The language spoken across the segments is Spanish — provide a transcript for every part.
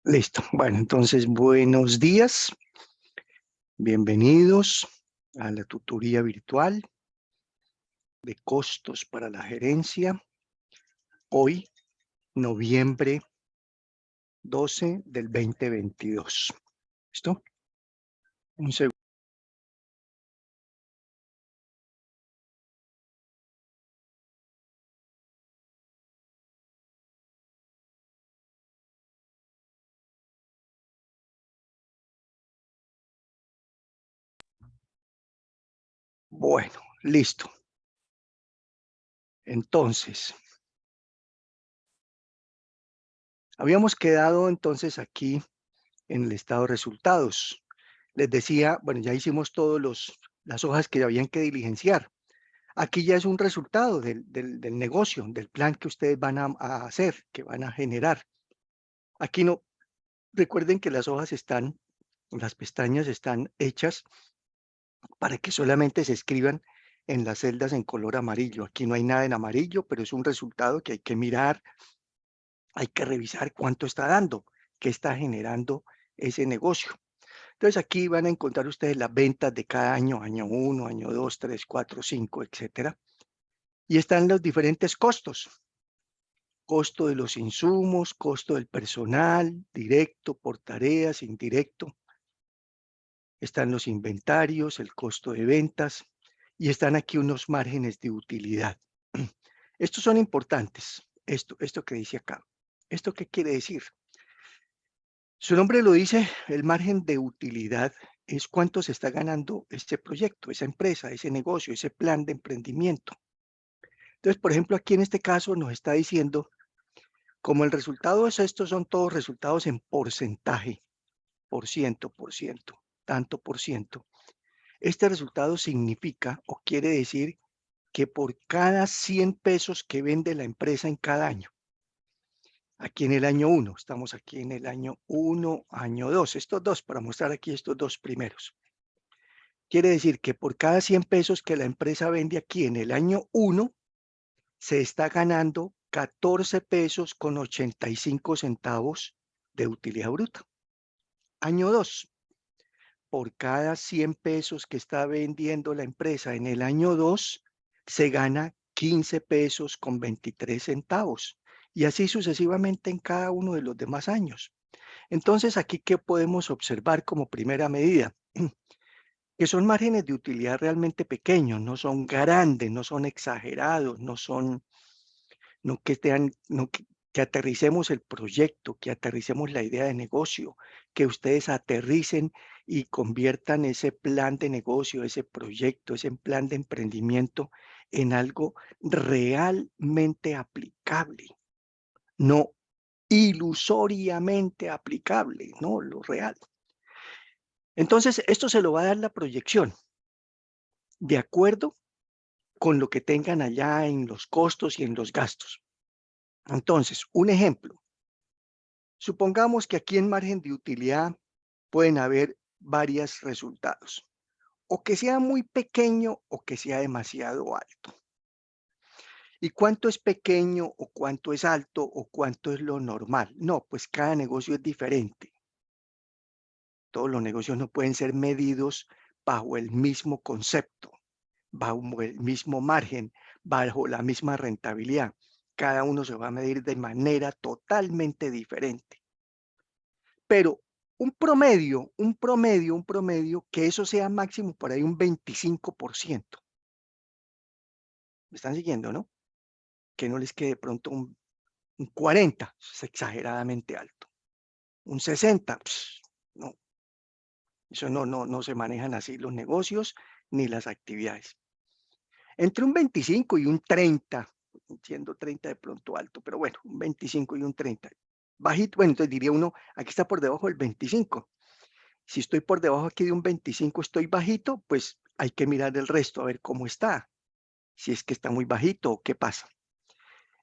Listo. Bueno, entonces, buenos días. Bienvenidos a la tutoría virtual de costos para la gerencia. Hoy, noviembre 12 del 2022. ¿Listo? Un segundo. Bueno, listo. Entonces, habíamos quedado entonces aquí en el estado de resultados. Les decía, bueno, ya hicimos las hojas que habían que diligenciar. Aquí ya es un resultado del negocio, del plan que ustedes van a hacer, que van a generar. Aquí no, recuerden que las pestañas están hechas para que solamente se escriban en las celdas en color amarillo. Aquí no hay nada en amarillo, pero es un resultado que hay que mirar, hay que revisar cuánto está dando, qué está generando ese negocio. Entonces aquí van a encontrar ustedes las ventas de cada año, año 1, año 2, 3, 4, 5, etcétera. Y están los diferentes costos. Costo de los insumos, costo del personal, directo, por tareas, indirecto. Están los inventarios, el costo de ventas y están aquí unos márgenes de utilidad. Estos son importantes, esto que dice acá. ¿Esto qué quiere decir? Su nombre lo dice, el margen de utilidad es cuánto se está ganando este proyecto, esa empresa, ese negocio, ese plan de emprendimiento. Entonces, por ejemplo, aquí en este caso nos está diciendo, como el resultado es estos son todos resultados en porcentaje, por ciento, tanto por ciento. Este resultado significa o quiere decir que por cada 100 pesos que vende la empresa en cada año, aquí en el año 1, estamos aquí en el año 1, año 2, estos dos, para mostrar aquí estos dos primeros. Quiere decir que por cada 100 pesos que la empresa vende aquí en el año 1, se está ganando 14 pesos con 85 centavos de utilidad bruta. Año 2, por cada 100 pesos que está vendiendo la empresa en el año 2, se gana 15 pesos con 23 centavos. Y así sucesivamente en cada uno de los demás años. Entonces, aquí, ¿qué podemos observar como primera medida? Que son márgenes de utilidad realmente pequeños, no son grandes, no son exagerados, no que, no que aterricemos el proyecto, que aterricemos la idea de negocio, que ustedes aterricen y conviertan ese plan de negocio, ese proyecto, ese plan de emprendimiento en algo realmente aplicable, no ilusoriamente aplicable, no lo real. Entonces, esto se lo va a dar la proyección, de acuerdo con lo que tengan allá en los costos y en los gastos. Entonces, un ejemplo. Supongamos que aquí en margen de utilidad pueden haber varios resultados, o que sea muy pequeño o que sea demasiado alto. ¿Y cuánto es pequeño o cuánto es alto o cuánto es lo normal? No, pues cada negocio es diferente. Todos los negocios no pueden ser medidos bajo el mismo concepto, bajo el mismo margen, bajo la misma rentabilidad. Cada uno se va a medir de manera totalmente diferente. Pero un promedio, que eso sea máximo por ahí un 25%. ¿Me están siguiendo, no? Que no les quede de pronto un 40, es exageradamente alto. Un 60, no. Eso no se manejan así los negocios ni las actividades. Entre un 25 y un 30, siendo 30 de pronto alto, pero bueno, un 25 y un 30. Bajito, bueno, entonces diría uno, aquí está por debajo del 25. Si estoy por debajo aquí de un 25, estoy bajito, pues hay que mirar el resto a ver cómo está. Si es que está muy bajito o qué pasa.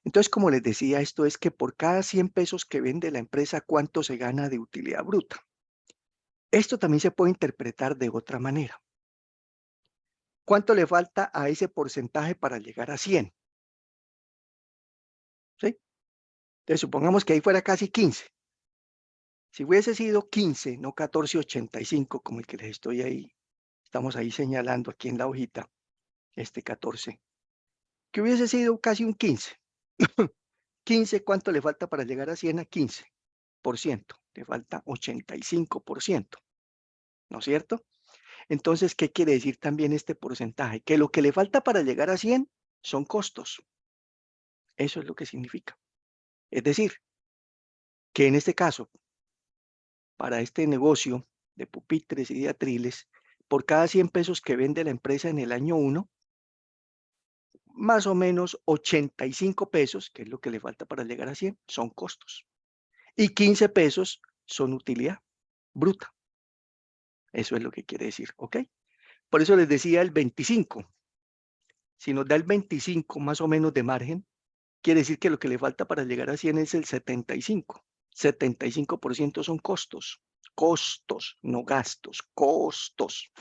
Entonces, como les decía, esto es que por cada 100 pesos que vende la empresa, ¿cuánto se gana de utilidad bruta? Esto también se puede interpretar de otra manera. ¿Cuánto le falta a ese porcentaje para llegar a 100? ¿Sí? Entonces, supongamos que ahí fuera casi 15. Si hubiese sido 15, no 14.85, como el que les estoy ahí, estamos ahí señalando aquí en la hojita, este 14, que hubiese sido casi un 15. 15, ¿cuánto le falta para llegar a 100? A 15%, le falta 85%, ¿no es cierto? Entonces, ¿qué quiere decir también este porcentaje? Que lo que le falta para llegar a 100 son costos. Eso es lo que significa. Es decir, que en este caso, para este negocio de pupitres y de atriles, por cada 100 pesos que vende la empresa en el año 1, más o menos 85 pesos, que es lo que le falta para llegar a 100, son costos. Y 15 pesos son utilidad bruta. Eso es lo que quiere decir, ¿ok? Por eso les decía el 25. Si nos da el 25 más o menos de margen, quiere decir que lo que le falta para llegar a 100 es el 75. 75% son costos. Costos, no gastos. Costos,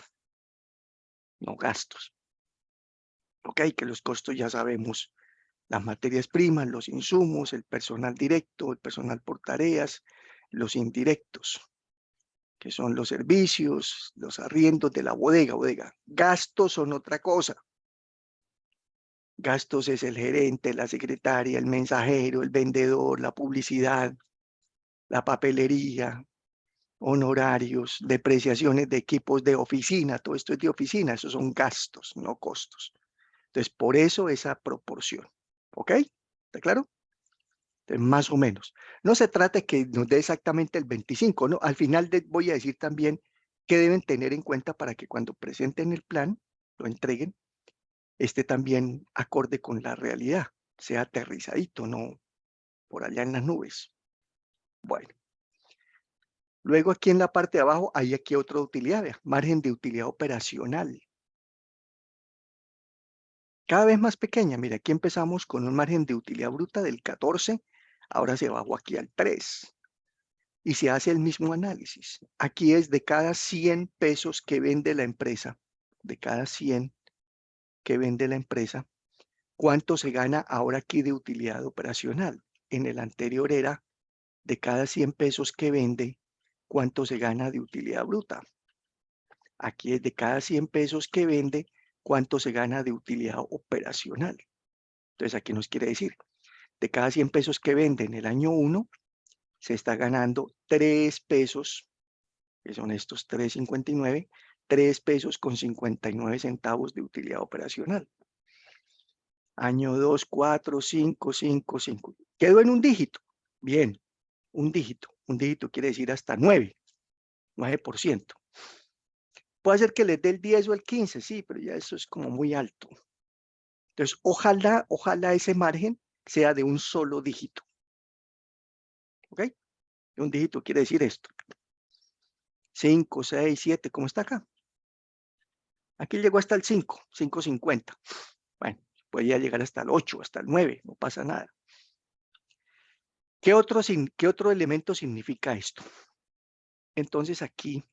no gastos. ¿Ok? Que los costos ya sabemos. Las materias primas, los insumos, el personal directo, el personal por tareas, los indirectos, que son los servicios, los arriendos de la bodega. Gastos son otra cosa. Gastos es el gerente, la secretaria, el mensajero, el vendedor, la publicidad, la papelería, honorarios, depreciaciones de equipos de oficina, todo esto es de oficina, esos son gastos, no costos. Entonces, por eso esa proporción. ¿Ok? ¿Está claro? Entonces, más o menos. No se trata de que nos dé exactamente el 25, ¿no? Al final voy a decir también qué deben tener en cuenta para que cuando presenten el plan, lo entreguen, esté también acorde con la realidad, sea aterrizadito, no por allá en las nubes. Bueno, luego aquí en la parte de abajo hay aquí otra utilidad, vea, margen de utilidad operacional. Cada vez más pequeña, mira, aquí empezamos con un margen de utilidad bruta del 14, ahora se bajó aquí al 3 y se hace el mismo análisis. Aquí es de cada 100 pesos que vende la empresa, de cada 100 que vende la empresa, ¿cuánto se gana ahora aquí de utilidad operacional? En el anterior era de cada 100 pesos que vende, ¿cuánto se gana de utilidad bruta? Aquí es de cada 100 pesos que vende, ¿cuánto se gana de utilidad operacional? Entonces, aquí nos quiere decir, de cada 100 pesos que vende en el año 1, se está ganando 3 pesos, que son estos 3.59, 3 pesos con 59 centavos de utilidad operacional. Año 2, 4, 5, 5, 5. Quedó en un dígito. Bien, un dígito. Un dígito quiere decir hasta 9, 9%. Puede ser que les dé el 10 o el 15, sí, pero ya eso es como muy alto. Entonces, ojalá ese margen sea de un solo dígito. ¿Ok? Un dígito quiere decir esto. 5, 6, 7, ¿cómo está acá? Aquí llegó hasta el 5, 5.50. Bueno, podría llegar hasta el 8, hasta el 9, no pasa nada. ¿Qué otro elemento significa esto? Entonces aquí,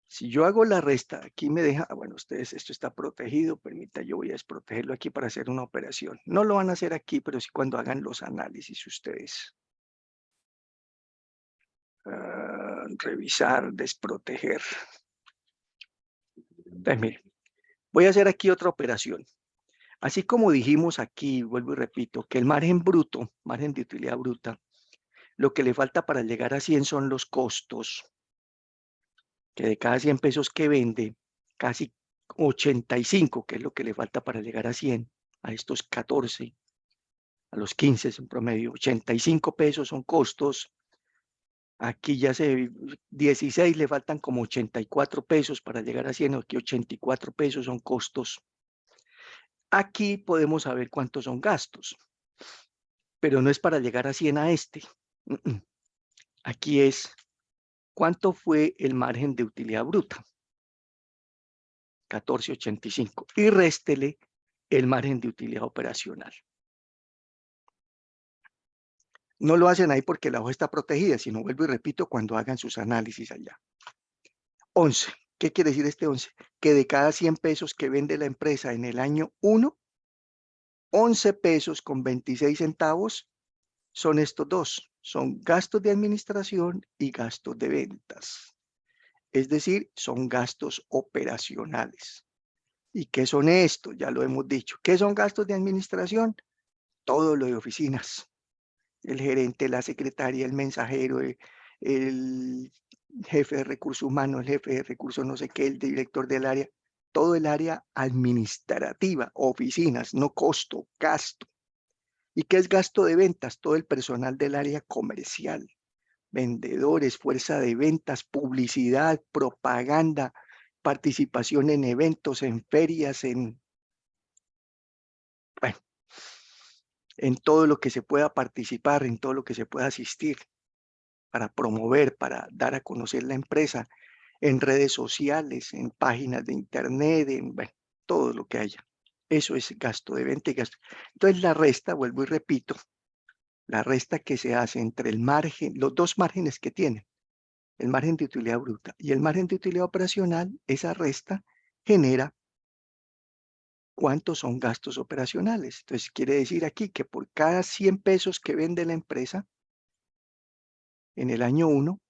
si yo hago la resta, aquí me deja, bueno, ustedes, esto está protegido, permita, yo voy a desprotegerlo aquí para hacer una operación. No lo van a hacer aquí, pero sí cuando hagan los análisis ustedes. Revisar, desproteger. Entonces, miren, voy a hacer aquí otra operación. Así como dijimos aquí, vuelvo y repito, que el margen bruto, margen de utilidad bruta, lo que le falta para llegar a 100 son los costos, que de cada 100 pesos que vende, casi 85, que es lo que le falta para llegar a 100, a estos 14, a los 15 en promedio, 85 pesos son costos. Aquí ya 16 le faltan como 84 pesos para llegar a 100, aquí 84 pesos son costos. Aquí podemos saber cuántos son gastos, pero no es para llegar a 100 a este. Aquí es cuánto fue el margen de utilidad bruta, 14.85, y réstele el margen de utilidad operacional. No lo hacen ahí porque la hoja está protegida, sino vuelvo y repito cuando hagan sus análisis allá. 11. ¿Qué quiere decir este 11? Que de cada 100 pesos que vende la empresa en el año 1, 11 pesos con 26 centavos son estos dos. son gastos de administración y gastos de ventas. Es decir, son gastos operacionales. ¿Y qué son estos? Ya lo hemos dicho. ¿Qué son gastos de administración? Todo lo de oficinas. El gerente, la secretaria, el mensajero, el jefe de recursos humanos, el jefe de recursos no sé qué, el director del área, todo el área administrativa, oficinas, no costo, gasto. ¿Y qué es gasto de ventas? Todo el personal del área comercial, vendedores, fuerza de ventas, publicidad, propaganda, participación en eventos, en ferias, bueno, en todo lo que se pueda participar, en todo lo que se pueda asistir para promover, para dar a conocer la empresa en redes sociales, en páginas de internet, en bueno, todo lo que haya. Eso es gasto de venta y gasto. Entonces la resta, vuelvo y repito, la resta que se hace entre el margen, los dos márgenes que tiene, el margen de utilidad bruta y el margen de utilidad operacional, esa resta genera cuántos son gastos operacionales. Entonces quiere decir aquí que por cada 100 pesos que vende la empresa en el año 1,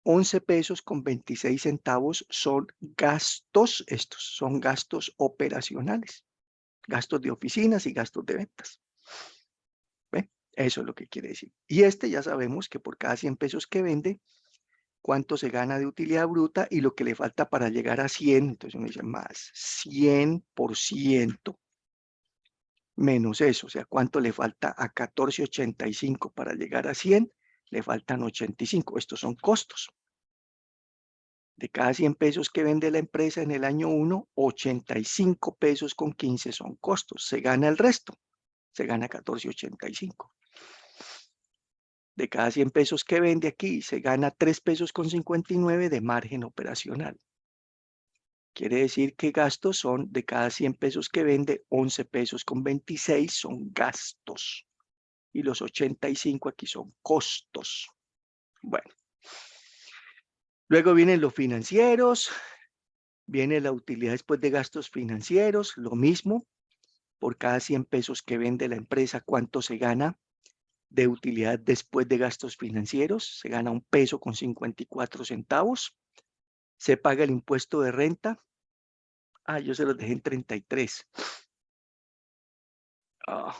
11 pesos con 26 centavos son gastos, estos son gastos operacionales, gastos de oficinas y gastos de ventas. ¿Ven? Eso es lo que quiere decir. Y este ya sabemos que por cada 100 pesos que vende, cuánto se gana de utilidad bruta y lo que le falta para llegar a 100, entonces uno dice más 100% menos eso, o sea, cuánto le falta a 14.85 para llegar a 100, le faltan 85, estos son costos. De cada 100 pesos que vende la empresa en el año 1, 85 pesos con 15 son costos. Se gana el resto, se gana 14.85. De cada 100 pesos que vende aquí, se gana 3 pesos con 59 de margen operacional. Quiere decir que gastos son de cada 100 pesos que vende, 11 pesos con 26 son gastos. Y los 85 aquí son costos. Bueno. Luego vienen los financieros, viene la utilidad después de gastos financieros, lo mismo, por cada 100 pesos que vende la empresa, ¿cuánto se gana de utilidad después de gastos financieros? Se gana 1 peso con 54 centavos. Se paga el impuesto de renta. Ah, yo se los dejé en 33. Ah,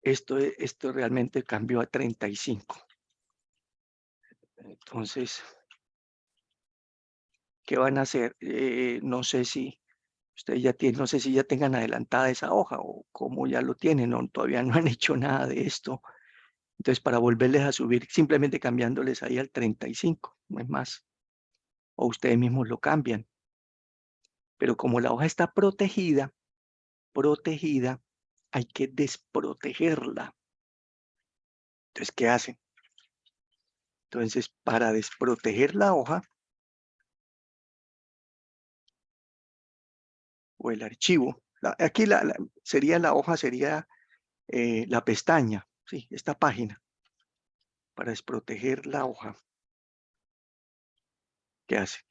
esto realmente cambió a 35. Entonces, ¿qué van a hacer? No sé si ustedes ya tienen, no sé si ya tengan adelantada esa hoja o cómo ya lo tienen, no, todavía no han hecho nada de esto. Entonces, para volverles a subir, simplemente cambiándoles ahí al 35, no es más. O ustedes mismos lo cambian. Pero como la hoja está protegida, hay que desprotegerla. Entonces, ¿qué hacen? Entonces, para desproteger la hoja o el archivo, aquí sería la hoja, sería la pestaña, sí, esta página, para desproteger la hoja. ¿Qué hacen?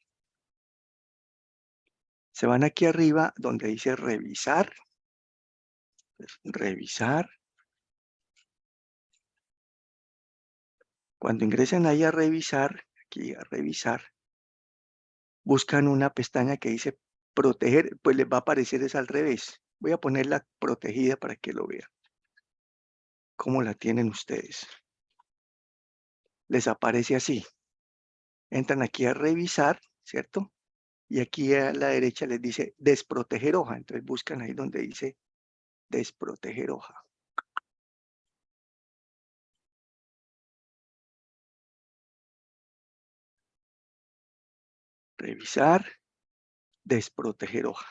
Se van aquí arriba donde dice revisar, revisar. Cuando ingresen ahí a revisar, aquí a revisar, buscan una pestaña que dice proteger, pues les va a aparecer es al revés. Voy a ponerla protegida para que lo vean. ¿Cómo la tienen ustedes? Les aparece así. Entran aquí a revisar, ¿cierto? Y aquí a la derecha les dice desproteger hoja. Entonces buscan ahí donde dice desproteger hoja. Revisar, desproteger hoja.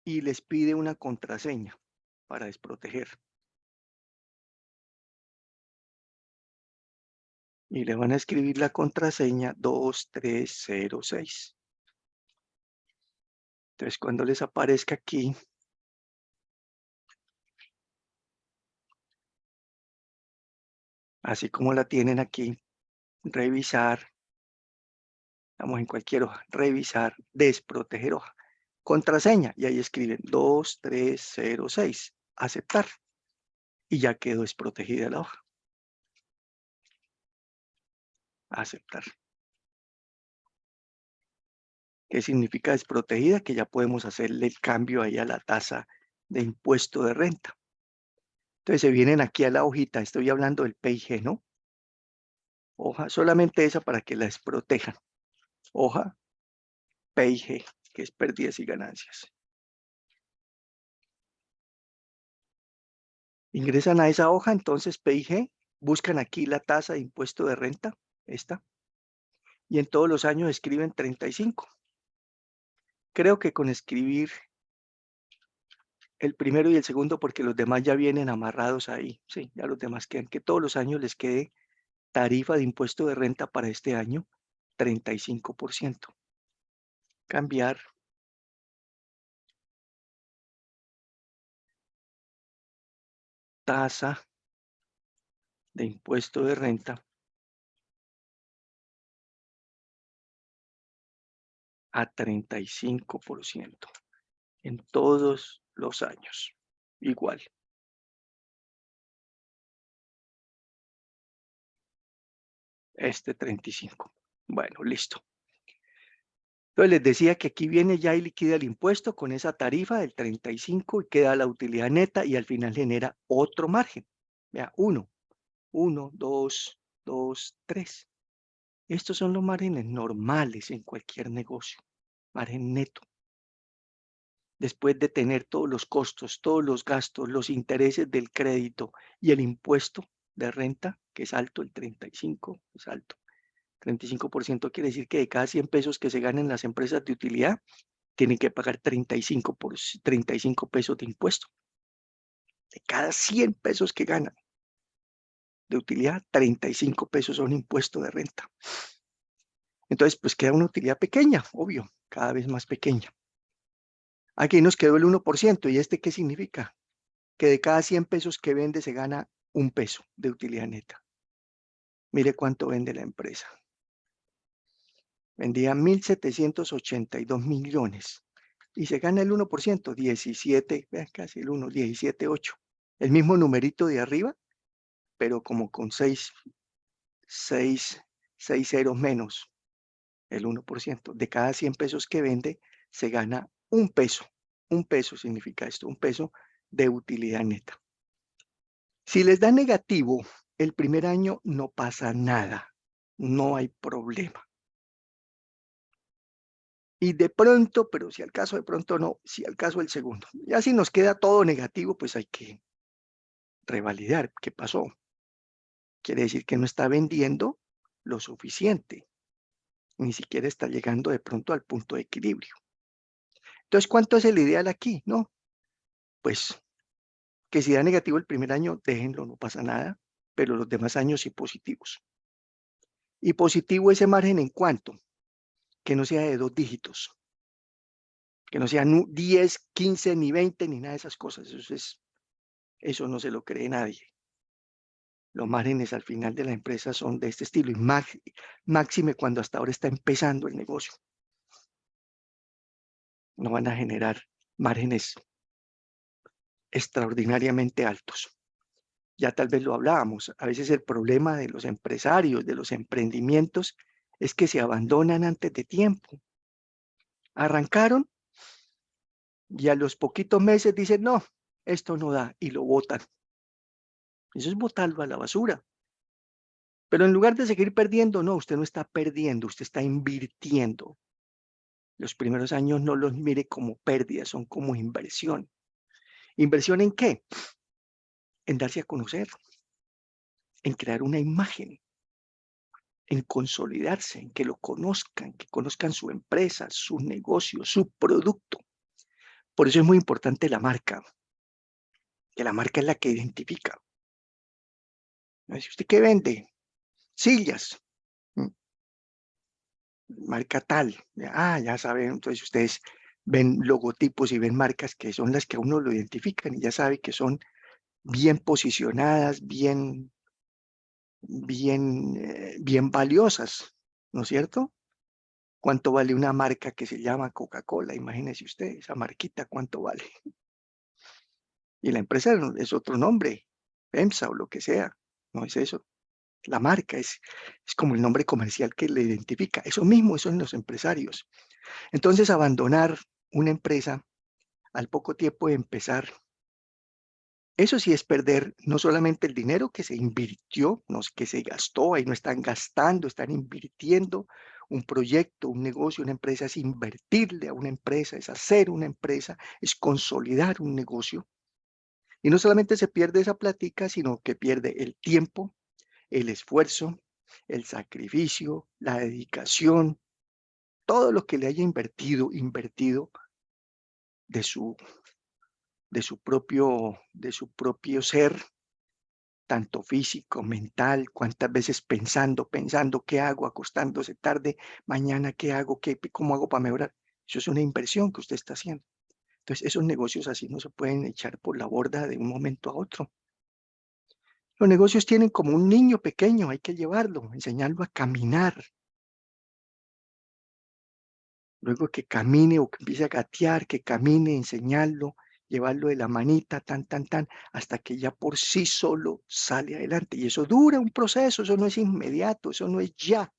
Y les pide una contraseña para desproteger. Y le van a escribir la contraseña 2306. Entonces, cuando les aparezca aquí, así como la tienen aquí, revisar, vamos en cualquier hoja, revisar, desproteger hoja, contraseña, y ahí escriben 2306, aceptar, y ya quedó desprotegida la hoja, aceptar. ¿Qué significa desprotegida? Que ya podemos hacerle el cambio ahí a la tasa de impuesto de renta. Entonces se vienen aquí a la hojita, estoy hablando del PIG, ¿no? Hoja, solamente esa para que la desprotejan. Hoja PIG, que es pérdidas y ganancias. Ingresan a esa hoja, entonces PIG, buscan aquí la tasa de impuesto de renta, esta, y en todos los años escriben 35. Creo que con escribir el primero y el segundo, porque los demás ya vienen amarrados ahí, sí, ya los demás quedan, que todos los años les quede tarifa de impuesto de renta para este año, 35%. Cambiar tasa de impuesto de renta a 35% en todos los años. Igual. Este 35. Bueno, listo. Entonces les decía que aquí viene ya y liquida el impuesto con esa tarifa del 35 y queda la utilidad neta y al final genera otro margen. Vea, 1, 1, 2, 2, 3. Estos son los márgenes normales en cualquier negocio. Margen neto. Después de tener todos los costos, todos los gastos, los intereses del crédito y el impuesto de renta, que es alto, el 35 es alto. 35% quiere decir que de cada 100 pesos que se ganan las empresas de utilidad, tienen que pagar 35 pesos de impuesto. De cada 100 pesos que ganan de utilidad, 35 pesos son impuesto de renta. Entonces, pues queda una utilidad pequeña, obvio, cada vez más pequeña. Aquí nos quedó el 1%. ¿Y este qué significa? Que de cada 100 pesos que vende se gana un peso de utilidad neta. Mire cuánto vende la empresa. Vendía 1.782 millones y se gana el 1%, 17, casi el 1, 17,8. El mismo numerito de arriba, pero como con 6 ceros menos, el 1%. De cada 100 pesos que vende, se gana un peso. Un peso significa esto, un peso de utilidad neta. Si les da negativo el primer año, no pasa nada, no hay problema. Y de pronto, pero si al caso de pronto no, si al caso el segundo. Ya si nos queda todo negativo, pues hay que revalidar qué pasó. Quiere decir que no está vendiendo lo suficiente, ni siquiera está llegando de pronto al punto de equilibrio. Entonces, ¿cuánto es el ideal aquí? No, pues que si da negativo el primer año, déjenlo, no pasa nada, pero los demás años sí positivos. Y positivo ese margen en cuanto, que no sea de 2 dígitos, que no sea 10, 15, ni 20, ni nada de esas cosas. Eso no se lo cree nadie. Los márgenes al final de la empresa son de este estilo, y máxime cuando hasta ahora está empezando el negocio. No van a generar márgenes extraordinariamente altos. Ya tal vez lo hablábamos, a veces el problema de los empresarios, de los emprendimientos, es que se abandonan antes de tiempo. Arrancaron y a los poquitos meses dicen, no, esto no da, y lo botan. Eso es botarlo a la basura. Pero en lugar de seguir perdiendo, no, usted no está perdiendo, usted está invirtiendo. Los primeros años no los mire como pérdidas, son como inversión. ¿Inversión en qué? En darse a conocer, en crear una imagen, en consolidarse, en que lo conozcan, que conozcan su empresa, su negocio, su producto. Por eso es muy importante la marca, que la marca es la que identifica. ¿No? Si usted qué vende, sillas, marca tal, ya saben, entonces ustedes ven logotipos y ven marcas que son las que a uno lo identifican y ya sabe que son bien posicionadas, bien bien valiosas, ¿no es cierto? ¿Cuánto vale una marca que se llama Coca-Cola? Imagínese usted, esa marquita, ¿cuánto vale? Y la empresa es otro nombre, FEMSA o lo que sea, no es eso. La marca es como el nombre comercial que le identifica. Eso mismo, eso en los empresarios. Entonces, abandonar una empresa al poco tiempo de empezar, eso sí es perder no solamente el dinero que se invirtió, no es que se gastó, ahí no están gastando, están invirtiendo un proyecto, un negocio, una empresa, es invertirle a una empresa, es hacer una empresa, es consolidar un negocio. Y no solamente se pierde esa plática, sino que pierde el tiempo, el esfuerzo, el sacrificio, la dedicación, todo lo que le haya invertido de su, de su propio ser, tanto físico, mental, cuántas veces pensando, ¿qué hago? Acostándose tarde, mañana, ¿qué hago? ¿Cómo hago para mejorar? Eso es una inversión que usted está haciendo. Entonces, esos negocios así no se pueden echar por la borda de un momento a otro. Los negocios tienen como un niño pequeño, hay que llevarlo, enseñarlo a caminar. Luego que camine o que empiece a gatear, que camine, enseñarlo, llevarlo de la manita, hasta que ya por sí solo sale adelante. Y eso dura un proceso, eso no es inmediato, eso no es ya.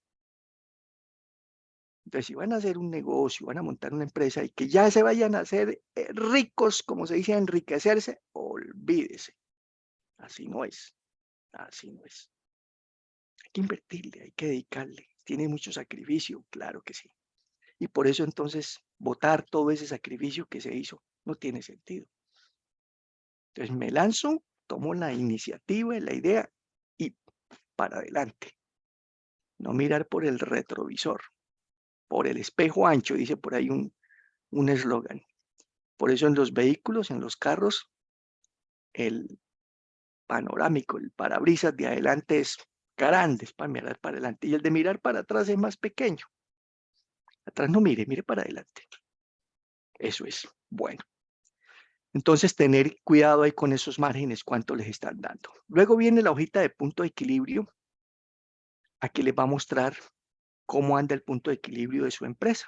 Entonces, si van a hacer un negocio, van a montar una empresa y que ya se vayan a hacer ricos, como se dice, a enriquecerse, olvídese. Así no es, así no es. Hay que invertirle, hay que dedicarle. Tiene mucho sacrificio, claro que sí. Y por eso entonces votar todo ese sacrificio que se hizo no tiene sentido. Entonces me lanzo, tomo la iniciativa y la idea y para adelante. No mirar por el retrovisor, por el espejo ancho, dice por ahí un eslogan. Por eso en los vehículos, en los carros, el panorámico, el parabrisas de adelante es grande, es para mirar para adelante. Y el de mirar para atrás es más pequeño. Atrás no mire, mire para adelante. Eso es bueno. Entonces, tener cuidado ahí con esos márgenes, cuánto les están dando. Luego viene la hojita de punto de equilibrio. Aquí les va a mostrar cómo anda el punto de equilibrio de su empresa.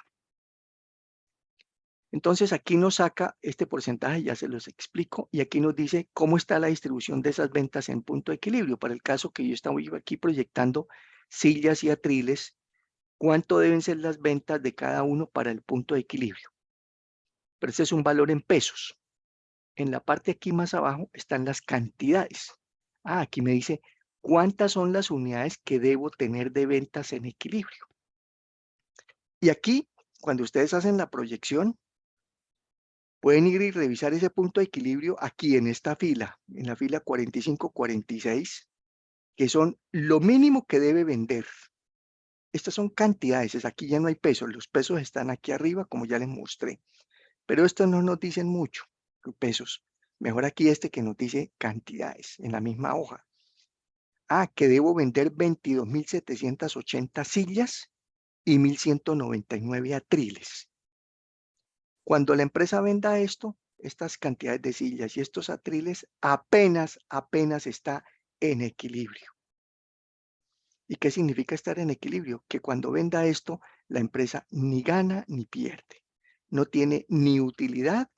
Entonces, aquí nos saca este porcentaje, ya se los explico, y aquí nos dice cómo está la distribución de esas ventas en punto de equilibrio. Para el caso que yo estaba aquí proyectando sillas y atriles, cuánto deben ser las ventas de cada uno para el punto de equilibrio. Pero ese es un valor en pesos. En la parte aquí más abajo están las cantidades. Aquí me dice cuántas son las unidades que debo tener de ventas en equilibrio. Y aquí, cuando ustedes hacen la proyección, pueden ir y revisar ese punto de equilibrio aquí en esta fila, en la fila 45-46, que son lo mínimo que debe vender. Estas son cantidades, aquí ya no hay pesos, los pesos están aquí arriba, como ya les mostré. Pero estos no nos dicen mucho, los pesos. Mejor aquí este que nos dice cantidades en la misma hoja. Que debo vender 22.780 sillas y 1.199 atriles. Cuando la empresa venda esto, estas cantidades de sillas y estos atriles apenas está en equilibrio. ¿Y qué significa estar en equilibrio? Que cuando venda esto, la empresa ni gana ni pierde. No tiene ni utilidad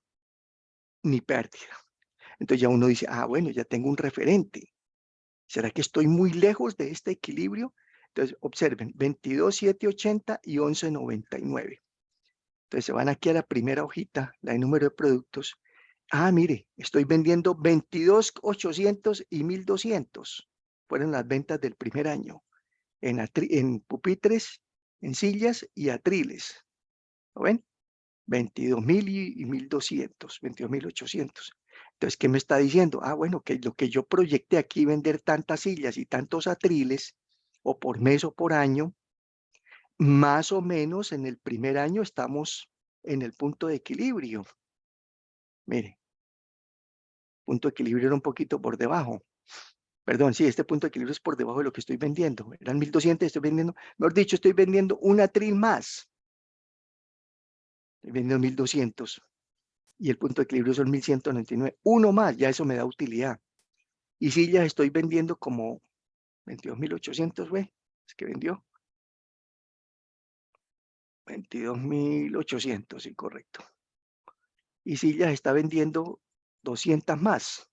ni pérdida. Entonces ya uno dice, bueno, ya tengo un referente. ¿Será que estoy muy lejos de este equilibrio? Entonces, observen, 22.780 y 11.99. Entonces, se van aquí a la primera hojita, la de número de productos. Mire, estoy vendiendo 22.800 y 1.200. Fueron las ventas del primer año en pupitres, en sillas y atriles. ¿Lo ven? 22.000 y 1.200, 22.800. Entonces, ¿qué me está diciendo? Bueno, que lo que yo proyecté aquí, vender tantas sillas y tantos atriles, o por mes o por año, más o menos en el primer año estamos en el punto de equilibrio. Mire, punto de equilibrio era un poquito por debajo. Perdón, sí, este punto de equilibrio es por debajo de lo que estoy vendiendo. Eran 1.200, estoy vendiendo, mejor dicho, estoy vendiendo un atril más. Estoy vendiendo 1.200 y el punto de equilibrio son 1.199. Uno más, ya eso me da utilidad. Y sillas estoy vendiendo como 22.800 fue, es que vendió. 22.800, sí, correcto. Y sillas está vendiendo 200 más,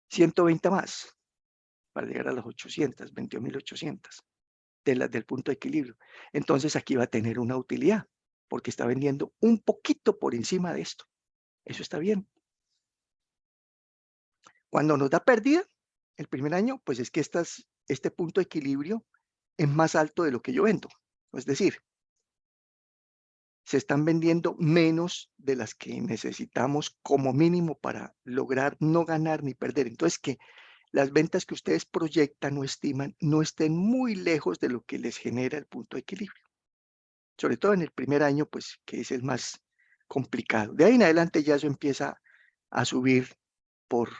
120 más, para llegar a las 800, 22.800, de las del punto de equilibrio. Entonces aquí va a tener una utilidad, porque está vendiendo un poquito por encima de esto. Eso está bien. Cuando nos da pérdida, el primer año, pues es que este punto de equilibrio es más alto de lo que yo vendo. Es decir, se están vendiendo menos de las que necesitamos como mínimo para lograr no ganar ni perder. Entonces, que las ventas que ustedes proyectan o estiman no estén muy lejos de lo que les genera el punto de equilibrio. Sobre todo en el primer año, pues, que es el más complicado. De ahí en adelante ya eso empieza a subir por,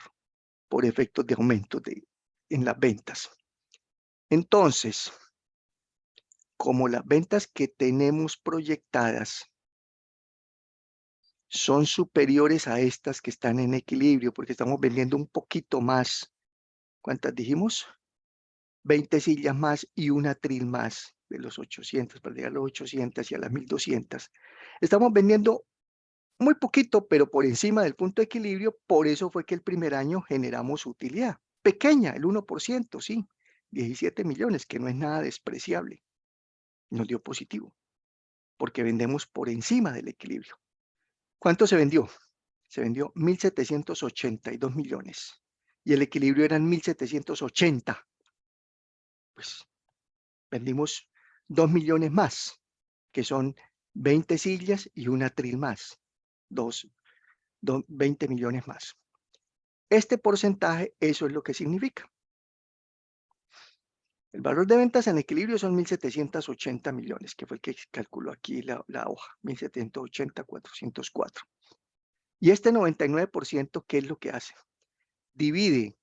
por efectos de aumento en las ventas. Entonces, como las ventas que tenemos proyectadas son superiores a estas que están en equilibrio, porque estamos vendiendo un poquito más. ¿Cuántas dijimos? 20 sillas más y un atril más de los 800, para llegar a los 800 y a las 1.200. Estamos vendiendo muy poquito, pero por encima del punto de equilibrio. Por eso fue que el primer año generamos utilidad. Pequeña, el 1%, sí. 17 millones, que no es nada despreciable. Nos dio positivo, porque vendemos por encima del equilibrio. ¿Cuánto se vendió? Se vendió 1.782 millones y el equilibrio eran 1.780. Pues vendimos 2 millones más, que son 20 sillas y un atril más, 20 millones más. Este porcentaje, eso es lo que significa. El valor de ventas en equilibrio son 1.780 millones, que fue el que calculó aquí la hoja, 1.780, 404. Y este 99%, ¿qué es lo que hace? Divide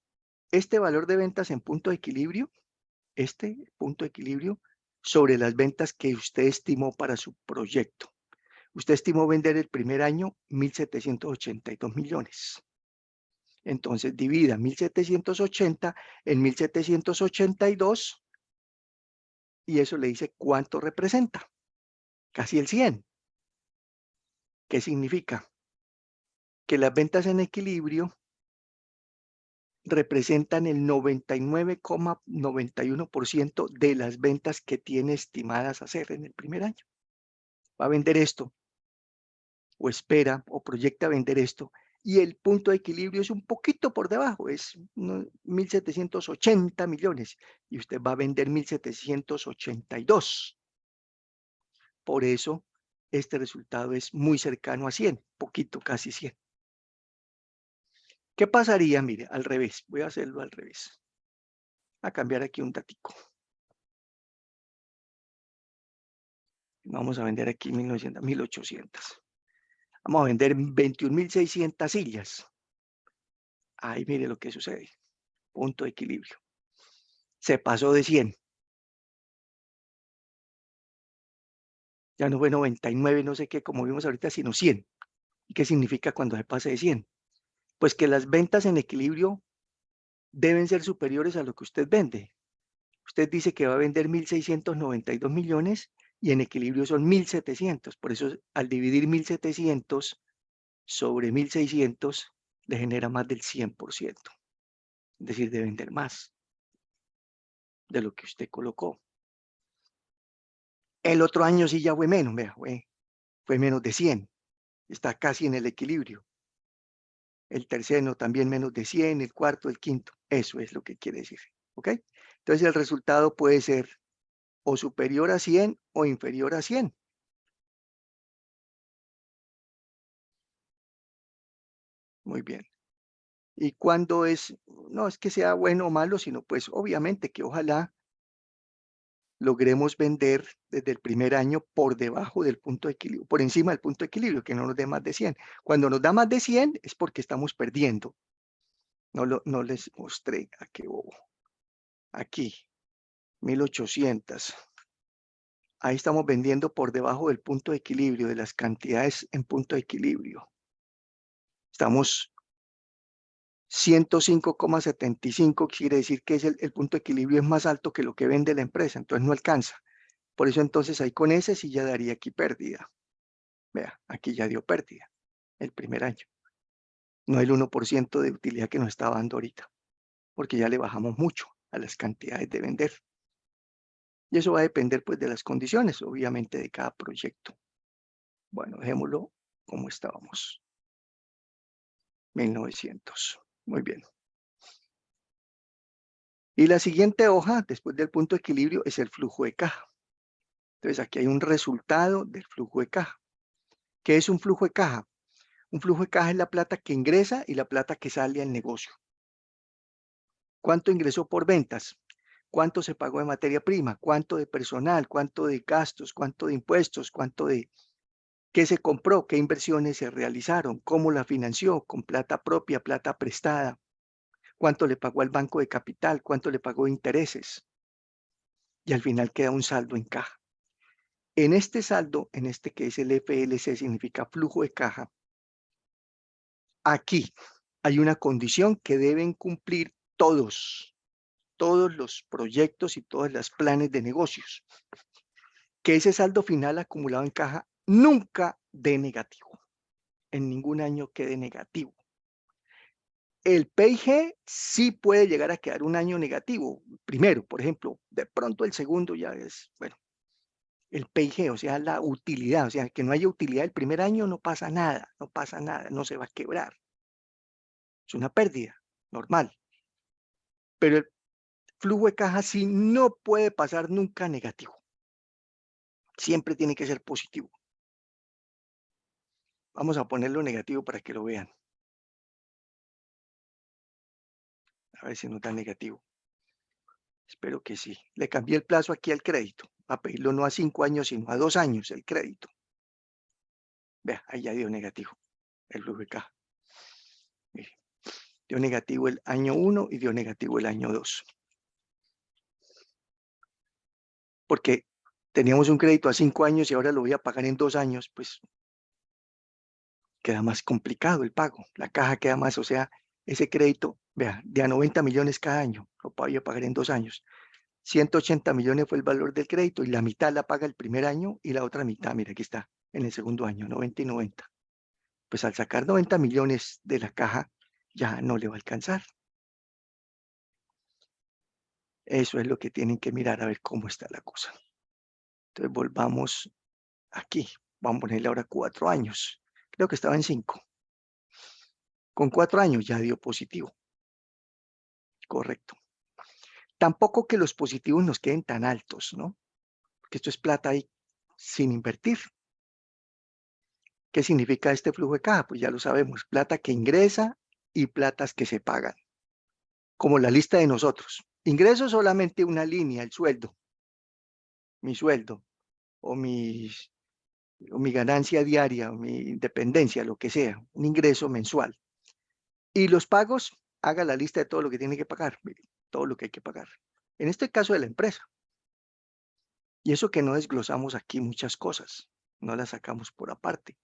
este valor de ventas en punto de equilibrio, este punto de equilibrio, sobre las ventas que usted estimó para su proyecto. Usted estimó vender el primer año 1.782 millones. Entonces divida 1.780 en 1.782 y eso le dice cuánto representa. Casi el 100. ¿Qué significa? Que las ventas en equilibrio representan el 99,91% de las ventas que tiene estimadas hacer en el primer año. Va a vender esto, o espera, o proyecta vender esto, y el punto de equilibrio es un poquito por debajo, es 1.780 millones, y usted va a vender 1.782. Por eso, este resultado es muy cercano a 100, poquito, casi 100. ¿Qué pasaría? Mire, al revés, voy a hacerlo al revés. A cambiar aquí un datico. Vamos a vender aquí 1.800. Vamos a vender 21.600 sillas. Ahí mire lo que sucede. Punto de equilibrio. Se pasó de 100. Ya no fue 99, no sé qué, como vimos ahorita, sino 100. ¿Y qué significa cuando se pase de 100? Pues que las ventas en equilibrio deben ser superiores a lo que usted vende. Usted dice que va a vender 1.692 millones y en equilibrio son 1.700. Por eso, al dividir 1.700 sobre 1.600, le genera más del 100%. Es decir, de vender más de lo que usted colocó. El otro año sí ya fue menos, vea, fue menos de 100. Está casi en el equilibrio. El tercero también menos de 100, el cuarto, el quinto. Eso es lo que quiere decir. ¿Ok? Entonces el resultado puede ser o superior a 100 o inferior a 100. Muy bien. ¿Y cuándo es? No es que sea bueno o malo, sino pues obviamente que ojalá logremos vender desde el primer año por debajo del punto de equilibrio, por encima del punto de equilibrio, que no nos dé más de 100. Cuando nos da más de 100 es porque estamos perdiendo. No les mostré, a qué bobo. Aquí, 1.800. Ahí estamos vendiendo por debajo del punto de equilibrio, de las cantidades en punto de equilibrio. Estamos 105,75 quiere decir que es el punto de equilibrio es más alto que lo que vende la empresa, entonces no alcanza. Por eso entonces ahí con ese sí ya daría aquí pérdida. Vea, aquí ya dio pérdida el primer año. No el 1% de utilidad que nos está dando ahorita, porque ya le bajamos mucho a las cantidades de vender. Y eso va a depender pues de las condiciones, obviamente, de cada proyecto. Bueno, dejémoslo como estábamos. 1900. Muy bien. Y la siguiente hoja, después del punto de equilibrio, es el flujo de caja. Entonces aquí hay un resultado del flujo de caja. ¿Qué es un flujo de caja? Un flujo de caja es la plata que ingresa y la plata que sale al negocio. ¿Cuánto ingresó por ventas? ¿Cuánto se pagó de materia prima? ¿Cuánto de personal? ¿Cuánto de gastos? ¿Cuánto de impuestos? ¿Cuánto de qué se compró? ¿Qué inversiones se realizaron? ¿Cómo la financió? ¿Con plata propia, plata prestada? ¿Cuánto le pagó al banco de capital? ¿Cuánto le pagó de intereses? Y al final queda un saldo en caja. En este saldo, en este que es el FLC, significa flujo de caja, aquí hay una condición que deben cumplir todos los proyectos y todos los planes de negocios, que ese saldo final acumulado en caja nunca dé negativo, en ningún año quede negativo. El PIG sí puede llegar a quedar un año negativo, primero, por ejemplo, de pronto el segundo ya es, bueno, el PIG, o sea, la utilidad, o sea, que no haya utilidad el primer año no pasa nada, no pasa nada, no se va a quebrar. Es una pérdida normal. Pero el flujo de caja sí no puede pasar nunca negativo. Siempre tiene que ser positivo. Vamos a ponerlo negativo para que lo vean. A ver si no está negativo. Espero que sí. Le cambié el plazo aquí al crédito. A pedirlo no a 5 años, sino a 2 años el crédito. Vea, ahí ya dio negativo el flujo de caja. Mire, dio negativo el año 1 y dio negativo el año 2. Porque teníamos un crédito a 5 años y ahora lo voy a pagar en 2 años, pues queda más complicado el pago. La caja queda más, o sea, ese crédito, vea, de a 90 millones cada año, lo voy a pagar en 2 años. 180 millones fue el valor del crédito y la mitad la paga el primer año y la otra mitad, mira, aquí está, en el segundo año, 90 y 90. Pues al sacar 90 millones de la caja, ya no le va a alcanzar. Eso es lo que tienen que mirar a ver cómo está la cosa. Entonces volvamos aquí. Vamos a ponerle ahora 4 años. Creo que estaba en 5. Con 4 años ya dio positivo. Correcto. Tampoco que los positivos nos queden tan altos, ¿no? Porque esto es plata ahí sin invertir. ¿Qué significa este flujo de caja? Pues ya lo sabemos, plata que ingresa y platas que se pagan, como la lista de nosotros. Ingreso solamente una línea, el sueldo, mi sueldo, o, o mi ganancia diaria, o mi independencia, lo que sea, un ingreso mensual. Y los pagos, haga la lista de todo lo que tiene que pagar, todo lo que hay que pagar. En este caso de la empresa. Y eso que no desglosamos aquí muchas cosas, no las sacamos por aparte,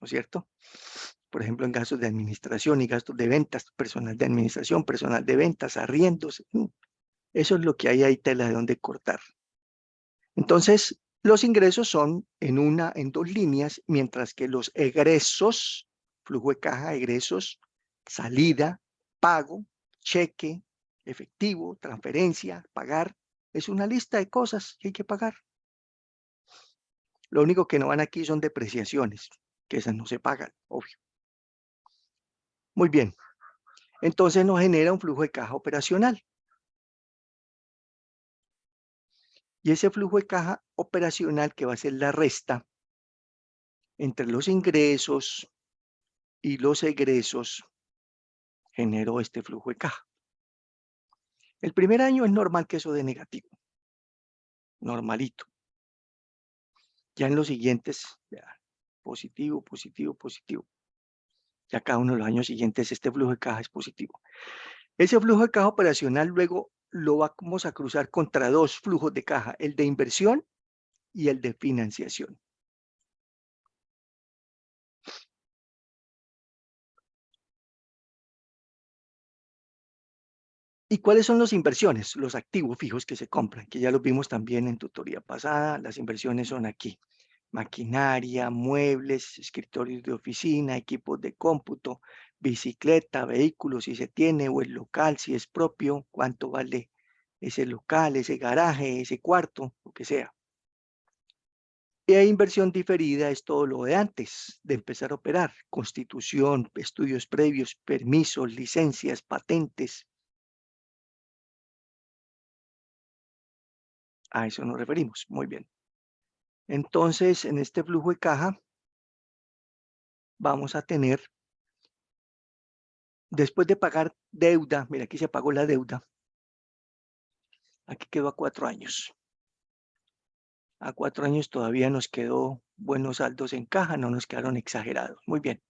¿no es cierto? Por ejemplo, en gastos de administración y gastos de ventas, personal de administración, personal de ventas, arriendos. Eso es lo que hay ahí, tela de donde cortar. Entonces, los ingresos son en 2 líneas, mientras que los egresos, flujo de caja, egresos, salida, pago, cheque, efectivo, transferencia, pagar, es una lista de cosas que hay que pagar. Lo único que no van aquí son depreciaciones, que esas no se pagan, obvio. Muy bien, entonces nos genera un flujo de caja operacional. Y ese flujo de caja operacional que va a ser la resta entre los ingresos y los egresos generó este flujo de caja. El primer año es normal que eso dé negativo, normalito. Ya en los siguientes, ya, positivo, positivo, positivo. Ya cada uno de los años siguientes este flujo de caja es positivo. Ese flujo de caja operacional luego lo vamos a cruzar contra 2 flujos de caja, el de inversión y el de financiación. ¿Y cuáles son las inversiones? Los activos fijos que se compran, que ya los vimos también en tutoría pasada. Las inversiones son aquí: maquinaria, muebles, escritorios de oficina, equipos de cómputo, bicicleta, vehículos si se tiene, o el local si es propio, cuánto vale ese local, ese garaje, ese cuarto, lo que sea. Y inversión diferida es todo lo de antes de empezar a operar: constitución, estudios previos, permisos, licencias, patentes. A eso nos referimos. Muy bien. Entonces, en este flujo de caja vamos a tener, después de pagar deuda, mira, aquí se pagó la deuda, aquí quedó a 4 años. A 4 años todavía nos quedó buenos saldos en caja, no nos quedaron exagerados. Muy bien.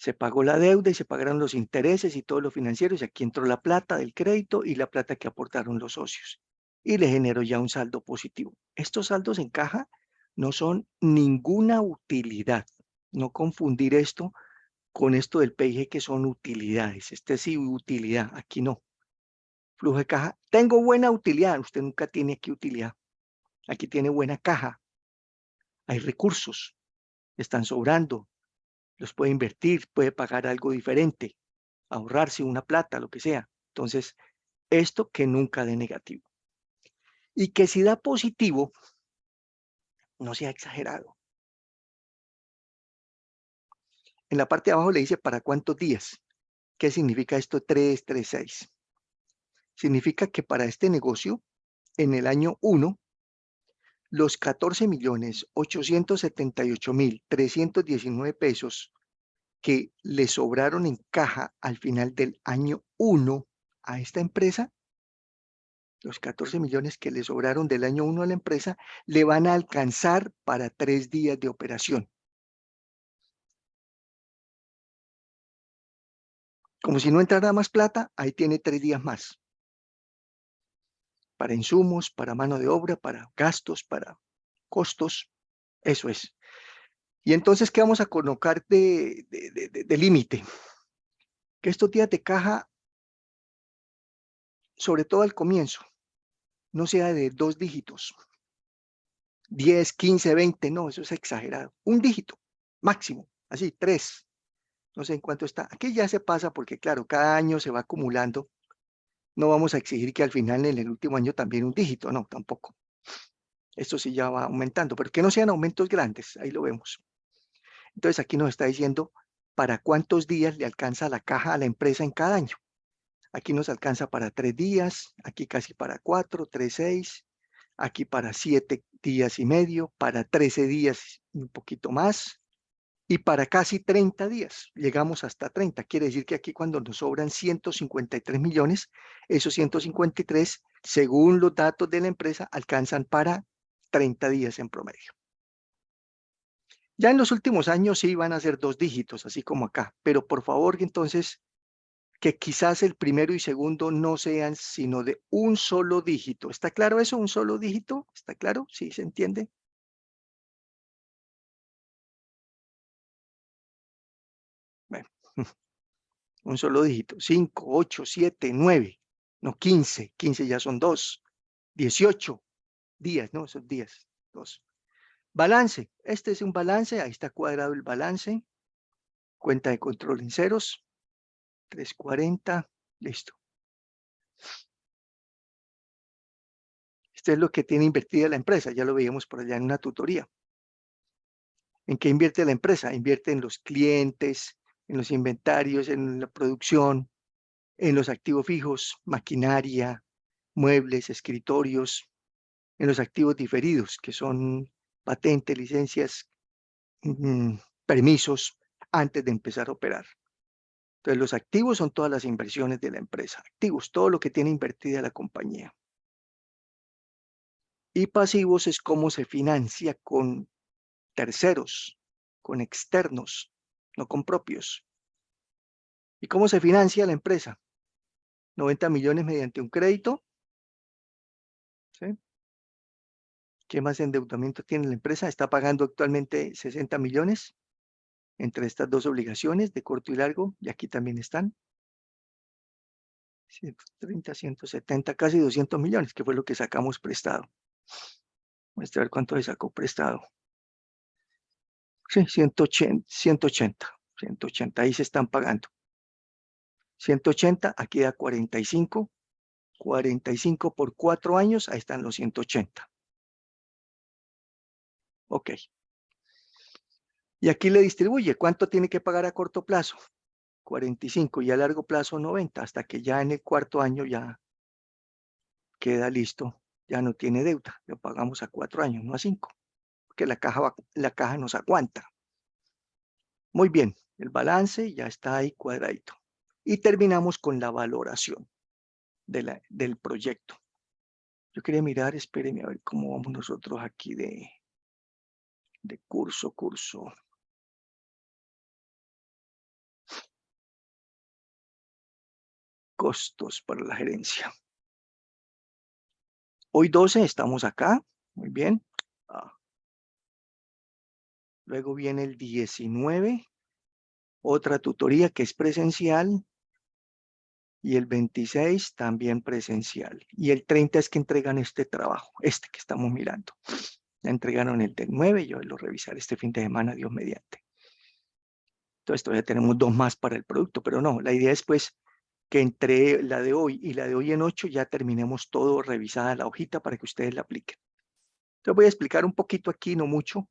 Se pagó la deuda y se pagaron los intereses y todo lo financiero, y aquí entró la plata del crédito y la plata que aportaron los socios. Y le generó ya un saldo positivo. Estos saldos en caja no son ninguna utilidad. No confundir esto con esto del PIG, que son utilidades. Este sí, utilidad, aquí no. Flujo de caja, tengo buena utilidad. Usted nunca tiene aquí utilidad. Aquí tiene buena caja. Hay recursos, están sobrando, los puede invertir, puede pagar algo diferente, ahorrarse una plata, lo que sea. Entonces, esto que nunca dé negativo. Y que si da positivo, no sea exagerado. En la parte de abajo le dice para cuántos días. ¿Qué significa esto 336? Significa que para este negocio, en el año 1, los 14.878.319 pesos que le sobraron en caja al final del año 1 a esta empresa, los 14 millones que le sobraron del año 1 a la empresa, le van a alcanzar para 3 días de operación. Como si no entrara más plata, ahí tiene 3 días más. Para insumos, para mano de obra, para gastos, para costos. Eso es. Y entonces, ¿qué vamos a colocar de límite? Que estos días de caja, sobre todo al comienzo, no sea de 2 dígitos. 10, 15, 20, no, eso es exagerado. Un dígito, máximo, así, 3. No sé en cuánto está. Aquí ya se pasa porque, claro, cada año se va acumulando. No vamos a exigir que al final, en el último año, también un dígito, no, tampoco. Esto sí ya va aumentando, pero que no sean aumentos grandes, ahí lo vemos. Entonces, aquí nos está diciendo para cuántos días le alcanza la caja a la empresa en cada año. Aquí nos alcanza para 3 días, aquí casi para 4, 3, 6, aquí para 7 días y medio, para 13 días y un poquito más, y para casi 30 días. Llegamos hasta 30. Quiere decir que aquí, cuando nos sobran 153 millones, esos 153, según los datos de la empresa, alcanzan para 30 días en promedio. Ya en los últimos años sí van a ser 2 dígitos, así como acá, pero por favor, entonces, que quizás el primero y segundo no sean sino de un solo dígito. ¿Está claro eso? ¿Un solo dígito? ¿Está claro? ¿Sí se entiende? Bueno, un solo dígito. 5, 8, 7, 9, no 15. 15 ya son 2. 18 días, ¿no? Esos días, 2. Balance. Este es un balance. Ahí está cuadrado el balance. Cuenta de control en ceros. 340. Listo. Esto es lo que tiene invertida la empresa. Ya lo veíamos por allá en una tutoría. ¿En qué invierte la empresa? Invierte en los clientes, en los inventarios, en la producción, en los activos fijos, maquinaria, muebles, escritorios, en los activos diferidos, que son patentes, licencias, permisos, antes de empezar a operar. Entonces, los activos son todas las inversiones de la empresa. Activos, todo lo que tiene invertida la compañía. Y pasivos es cómo se financia con terceros, con externos, no con propios. ¿Y cómo se financia la empresa? 90 millones mediante un crédito. ¿Sí? ¿Qué más endeudamiento tiene la empresa? Está pagando actualmente 60 millones entre estas dos obligaciones de corto y largo, y aquí también están. 130, 170, casi 200 millones, que fue lo que sacamos prestado. Muestra a ver cuánto le sacó prestado. Sí, 180, ahí se están pagando. 180, aquí da 45, 45 por 4 años, ahí están los 180. Ok. Y aquí le distribuye, ¿cuánto tiene que pagar a corto plazo? 45 y a largo plazo 90, hasta que ya en el cuarto año ya queda listo, ya no tiene deuda, lo pagamos a 4 años, no a 5, porque la caja nos aguanta. Muy bien, el balance ya está ahí cuadradito. Y terminamos con la valoración del proyecto. Yo quería mirar, espérenme a ver cómo vamos nosotros aquí de curso. Costos para la gerencia. Hoy 12 estamos acá, muy bien. Luego viene el 19, otra tutoría que es presencial, y el 26 también presencial. Y el 30 es que entregan este trabajo, este que estamos mirando. Ya entregaron el del 9, yo lo revisaré este fin de semana, Dios mediante. Entonces todavía tenemos 2 más para el producto, pero no, la idea es pues que entre la de hoy y la de hoy en 8 ya terminemos todo revisada la hojita para que ustedes la apliquen. Entonces voy a explicar un poquito aquí, no mucho,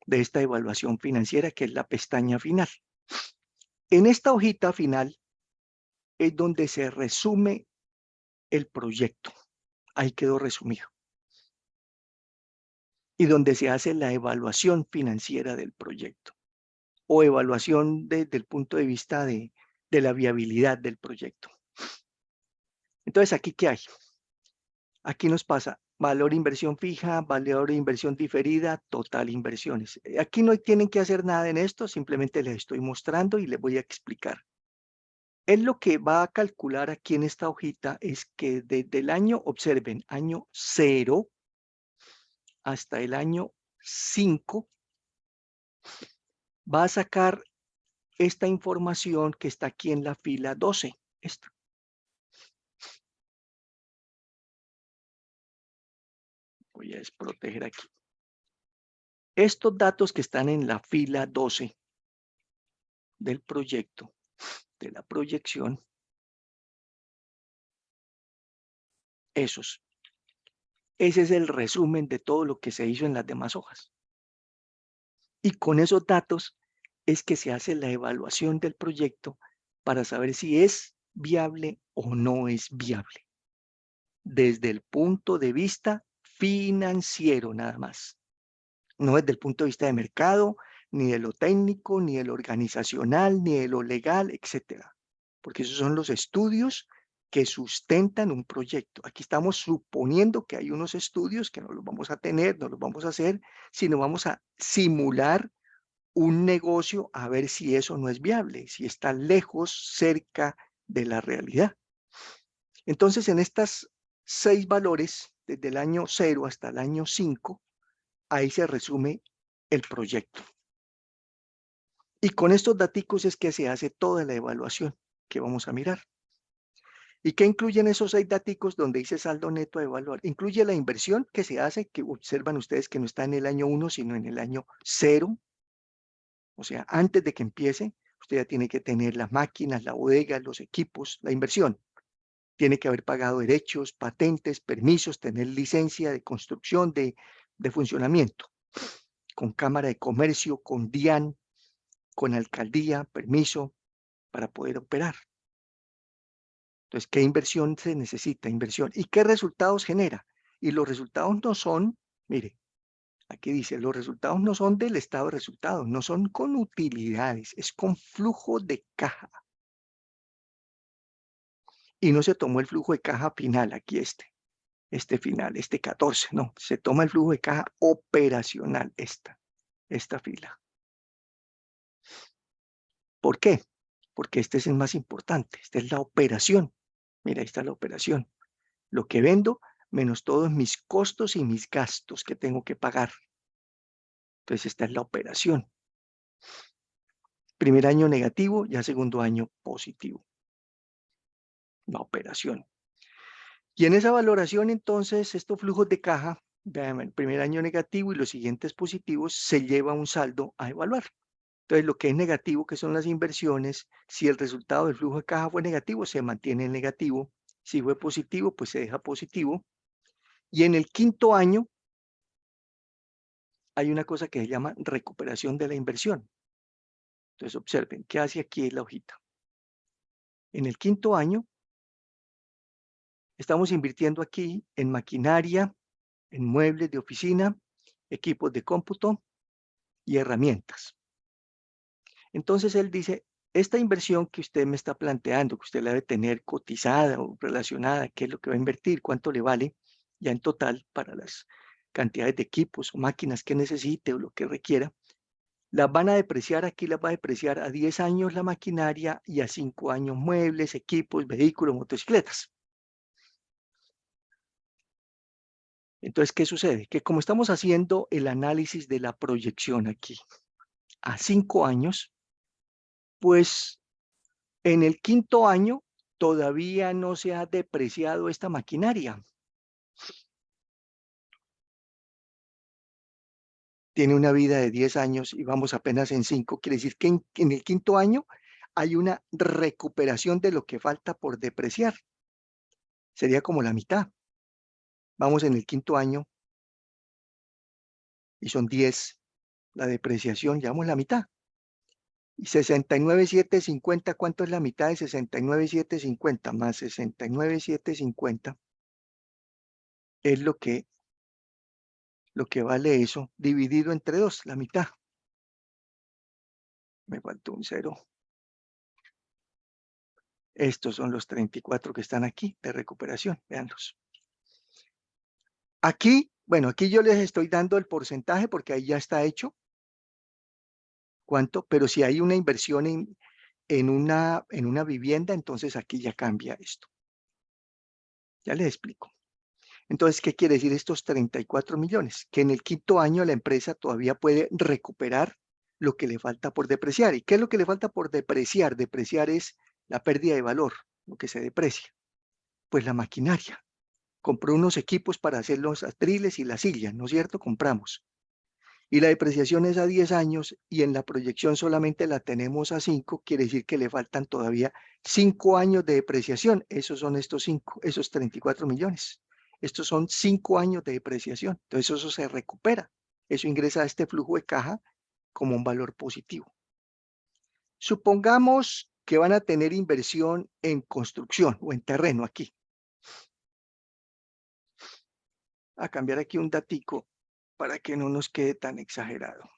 de esta evaluación financiera que es la pestaña final. En esta hojita final es donde se resume el proyecto. Ahí quedó resumido. Y donde se hace la evaluación financiera del proyecto o evaluación desde el punto de vista de la viabilidad del proyecto. Entonces, ¿aquí qué hay? Aquí nos pasa valor inversión fija, valor de inversión diferida, total inversiones. Aquí no tienen que hacer nada en esto, simplemente les estoy mostrando y les voy a explicar. Él lo que va a calcular aquí en esta hojita es que desde el año, observen, año 0 hasta el año 5, va a sacar esta información que está aquí en la fila 12. Esta. Voy a desproteger aquí. Estos datos que están en la fila 12 del proyecto, de la proyección, esos. Ese es el resumen de todo lo que se hizo en las demás hojas. Y con esos datos es que se hace la evaluación del proyecto para saber si es viable o no es viable. Desde el punto de vista financiero nada más. No desde el punto de vista de mercado, ni de lo técnico, ni de lo organizacional, ni de lo legal, etcétera. Porque esos son los estudios que sustentan un proyecto. Aquí estamos suponiendo que hay unos estudios que no los vamos a tener, no los vamos a hacer, sino vamos a simular un negocio a ver si eso no es viable, si está lejos, cerca de la realidad. Entonces, en estas 6 valores, desde el año 0 hasta el año 5, ahí se resume el proyecto. Y con estos datos es que se hace toda la evaluación que vamos a mirar. ¿Y qué incluyen esos 6 datos donde dice saldo neto a evaluar? Incluye la inversión que se hace, que observan ustedes que no está en el año 1, sino en el año 0. O sea, antes de que empiece, usted ya tiene que tener las máquinas, la bodega, los equipos, la inversión. Tiene que haber pagado derechos, patentes, permisos, tener licencia de construcción, de funcionamiento, con Cámara de Comercio, con DIAN, con alcaldía, permiso para poder operar. Entonces, ¿qué inversión se necesita? Inversión. ¿Y qué resultados genera? Y los resultados no son, mire, aquí dice, los resultados no son del estado de resultados, no son con utilidades, es con flujo de caja. Y no se tomó el flujo de caja final, aquí este final, este 14, no, se toma el flujo de caja operacional, esta fila. ¿Por qué? Porque este es el más importante, esta es la operación. Mira, ahí está la operación. Lo que vendo menos todos mis costos y mis gastos que tengo que pagar. Entonces, esta es la operación. Primer año negativo, ya segundo año positivo. la operación. Y en esa valoración, entonces, estos flujos de caja, vean, el primer año negativo y los siguientes positivos, se lleva un saldo a evaluar. Entonces, lo que es negativo, que son las inversiones, si el resultado del flujo de caja fue negativo, se mantiene en negativo. Si fue positivo, pues se deja positivo. Y en el quinto año hay una cosa que se llama recuperación de la inversión. Entonces, observen, ¿qué hace aquí la hojita? En el quinto año, estamos invirtiendo aquí en maquinaria, en muebles de oficina, equipos de cómputo y herramientas. Entonces él dice, esta inversión que usted me está planteando, que usted la debe tener cotizada o relacionada, qué es lo que va a invertir, cuánto le vale ya en total para las cantidades de equipos o máquinas que necesite o lo que requiera, las van a depreciar, aquí las va a depreciar a 10 años la maquinaria y a 5 años muebles, equipos, vehículos, motocicletas. Entonces, ¿qué sucede? Que como estamos haciendo el análisis de la proyección aquí a 5 años, pues en el quinto año todavía no se ha depreciado esta maquinaria. Tiene una vida de 10 años y vamos apenas en 5. Quiere decir que en el quinto año hay una recuperación de lo que falta por depreciar. Sería como la mitad. Vamos en el quinto año y son 10 la depreciación, llevamos la mitad. Y 69,750, ¿cuánto es la mitad de 69,750 más 69,750? Es lo que vale eso, dividido entre 2, la mitad. Me faltó un 0. Estos son los 34 que están aquí de recuperación, véanlos. Aquí, bueno, aquí yo les estoy dando el porcentaje porque ahí ya está hecho. ¿Cuánto? Pero si hay una inversión en una vivienda, entonces aquí ya cambia esto. Ya les explico. Entonces, ¿qué quiere decir estos 34 millones? Que en el quinto año la empresa todavía puede recuperar lo que le falta por depreciar. ¿Y qué es lo que le falta por depreciar? Depreciar es la pérdida de valor, lo que se deprecia. Pues la maquinaria. Compró unos equipos para hacer los atriles y las sillas, ¿no es cierto? Compramos. Y la depreciación es a 10 años y en la proyección solamente la tenemos a 5, quiere decir que le faltan todavía 5 años de depreciación. Esos son estos 5, esos 34 millones. Estos son 5 años de depreciación. Entonces eso se recupera. Eso ingresa a este flujo de caja como un valor positivo. Supongamos que van a tener inversión en construcción o en terreno aquí. A cambiar aquí un datico para que no nos quede tan exagerado.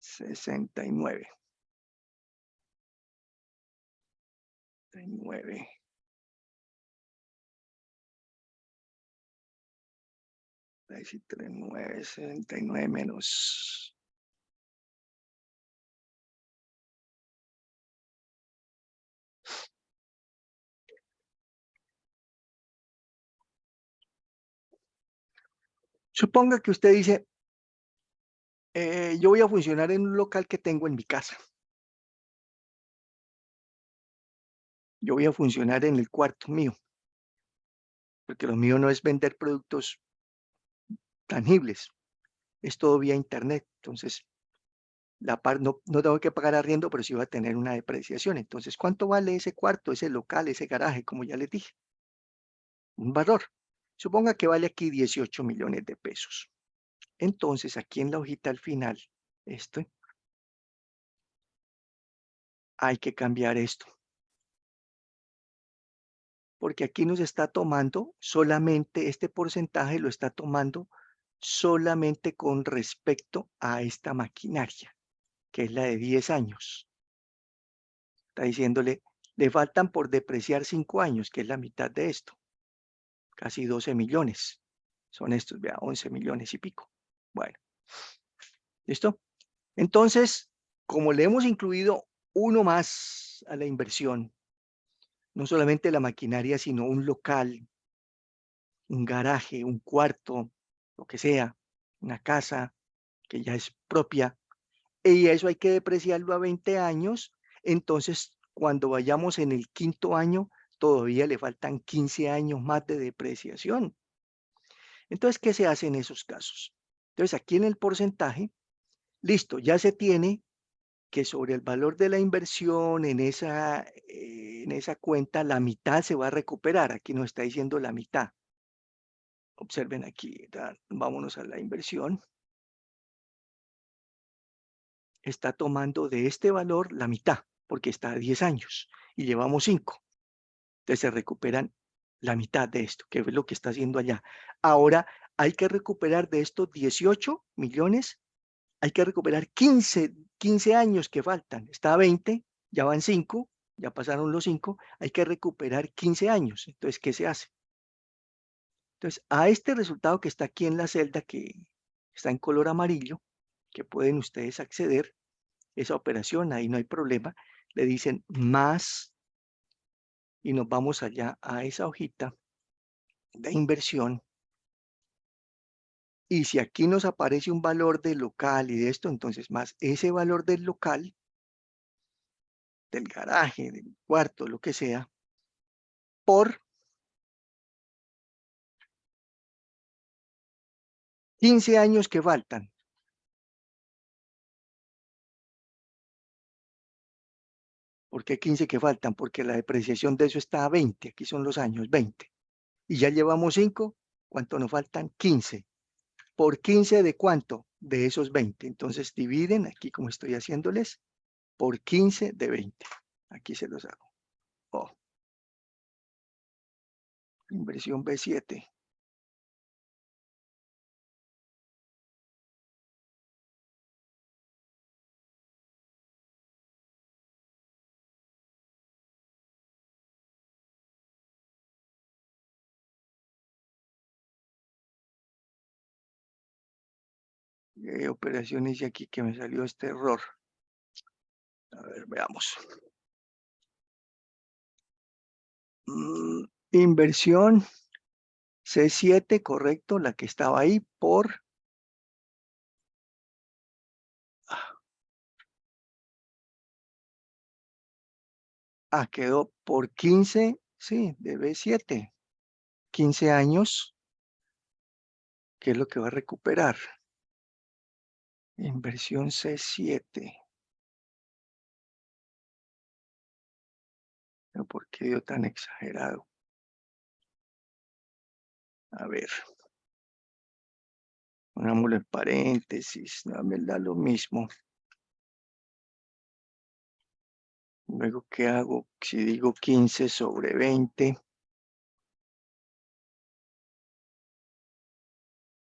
$69. Decir 39, 69 menos. Suponga que usted dice, yo voy a funcionar en un local que tengo en mi casa. Yo voy a funcionar en el cuarto mío, porque lo mío no es vender productos tangibles, es todo vía internet. Entonces, no tengo que pagar arriendo, pero sí va a tener una depreciación. Entonces, ¿cuánto vale ese cuarto, ese local, ese garaje, como ya les dije? Un valor. Suponga que vale aquí 18 millones de pesos. Entonces, aquí en la hojita al final, esto, hay que cambiar esto. Porque aquí nos está tomando solamente, este porcentaje lo está tomando solamente con respecto a esta maquinaria, que es la de 10 años. Está diciéndole, le faltan por depreciar 5 años, que es la mitad de esto, casi 12 millones. Son estos, vea, 11 millones y pico. Bueno, ¿listo? Entonces, como le hemos incluido uno más a la inversión, no solamente la maquinaria, sino un local, un garaje, un cuarto, lo que sea, una casa que ya es propia, y eso hay que depreciarlo a 20 años, entonces cuando vayamos en el quinto año, todavía le faltan 15 años más de depreciación. Entonces, ¿qué se hace en esos casos? Entonces, aquí en el porcentaje, listo, ya se tiene que sobre el valor de la inversión en esa cuenta, la mitad se va a recuperar. Aquí nos está diciendo la mitad. Observen aquí, vámonos a la inversión. Está tomando de este valor la mitad, porque está a 10 años y llevamos 5. Entonces se recuperan la mitad de esto, que es lo que está haciendo allá. Ahora hay que recuperar de estos 18 millones, hay que recuperar 15 años que faltan. Está a 20, ya van 5, ya pasaron los 5, hay que recuperar 15 años. Entonces, ¿qué se hace? Entonces, a este resultado que está aquí en la celda, que está en color amarillo, que pueden ustedes acceder, esa operación, ahí no hay problema, le dicen más y nos vamos allá a esa hojita de inversión. Y si aquí nos aparece un valor del local y de esto, entonces más ese valor del local, del garaje, del cuarto, lo que sea, por 15 años que faltan. ¿Por qué 15 que faltan? Porque la depreciación de eso está a 20, aquí son los años, 20. Y ya llevamos 5, ¿cuánto nos faltan? 15. ¿Por 15 de cuánto? De esos 20. Entonces dividen, aquí como estoy haciéndoles, por 15 de 20. Aquí se los hago. Oh. Inversión B7. Operaciones y aquí que me salió este error. A ver, veamos. Inversión C7, correcto, la que estaba ahí por... quedó por 15, sí, de B7. 15 años, ¿qué es lo que va a recuperar? Inversión C7. ¿Pero por qué dio tan exagerado? A ver. Ponámoslo en paréntesis, no me da lo mismo. Luego, ¿qué hago? Si digo 15 sobre 20.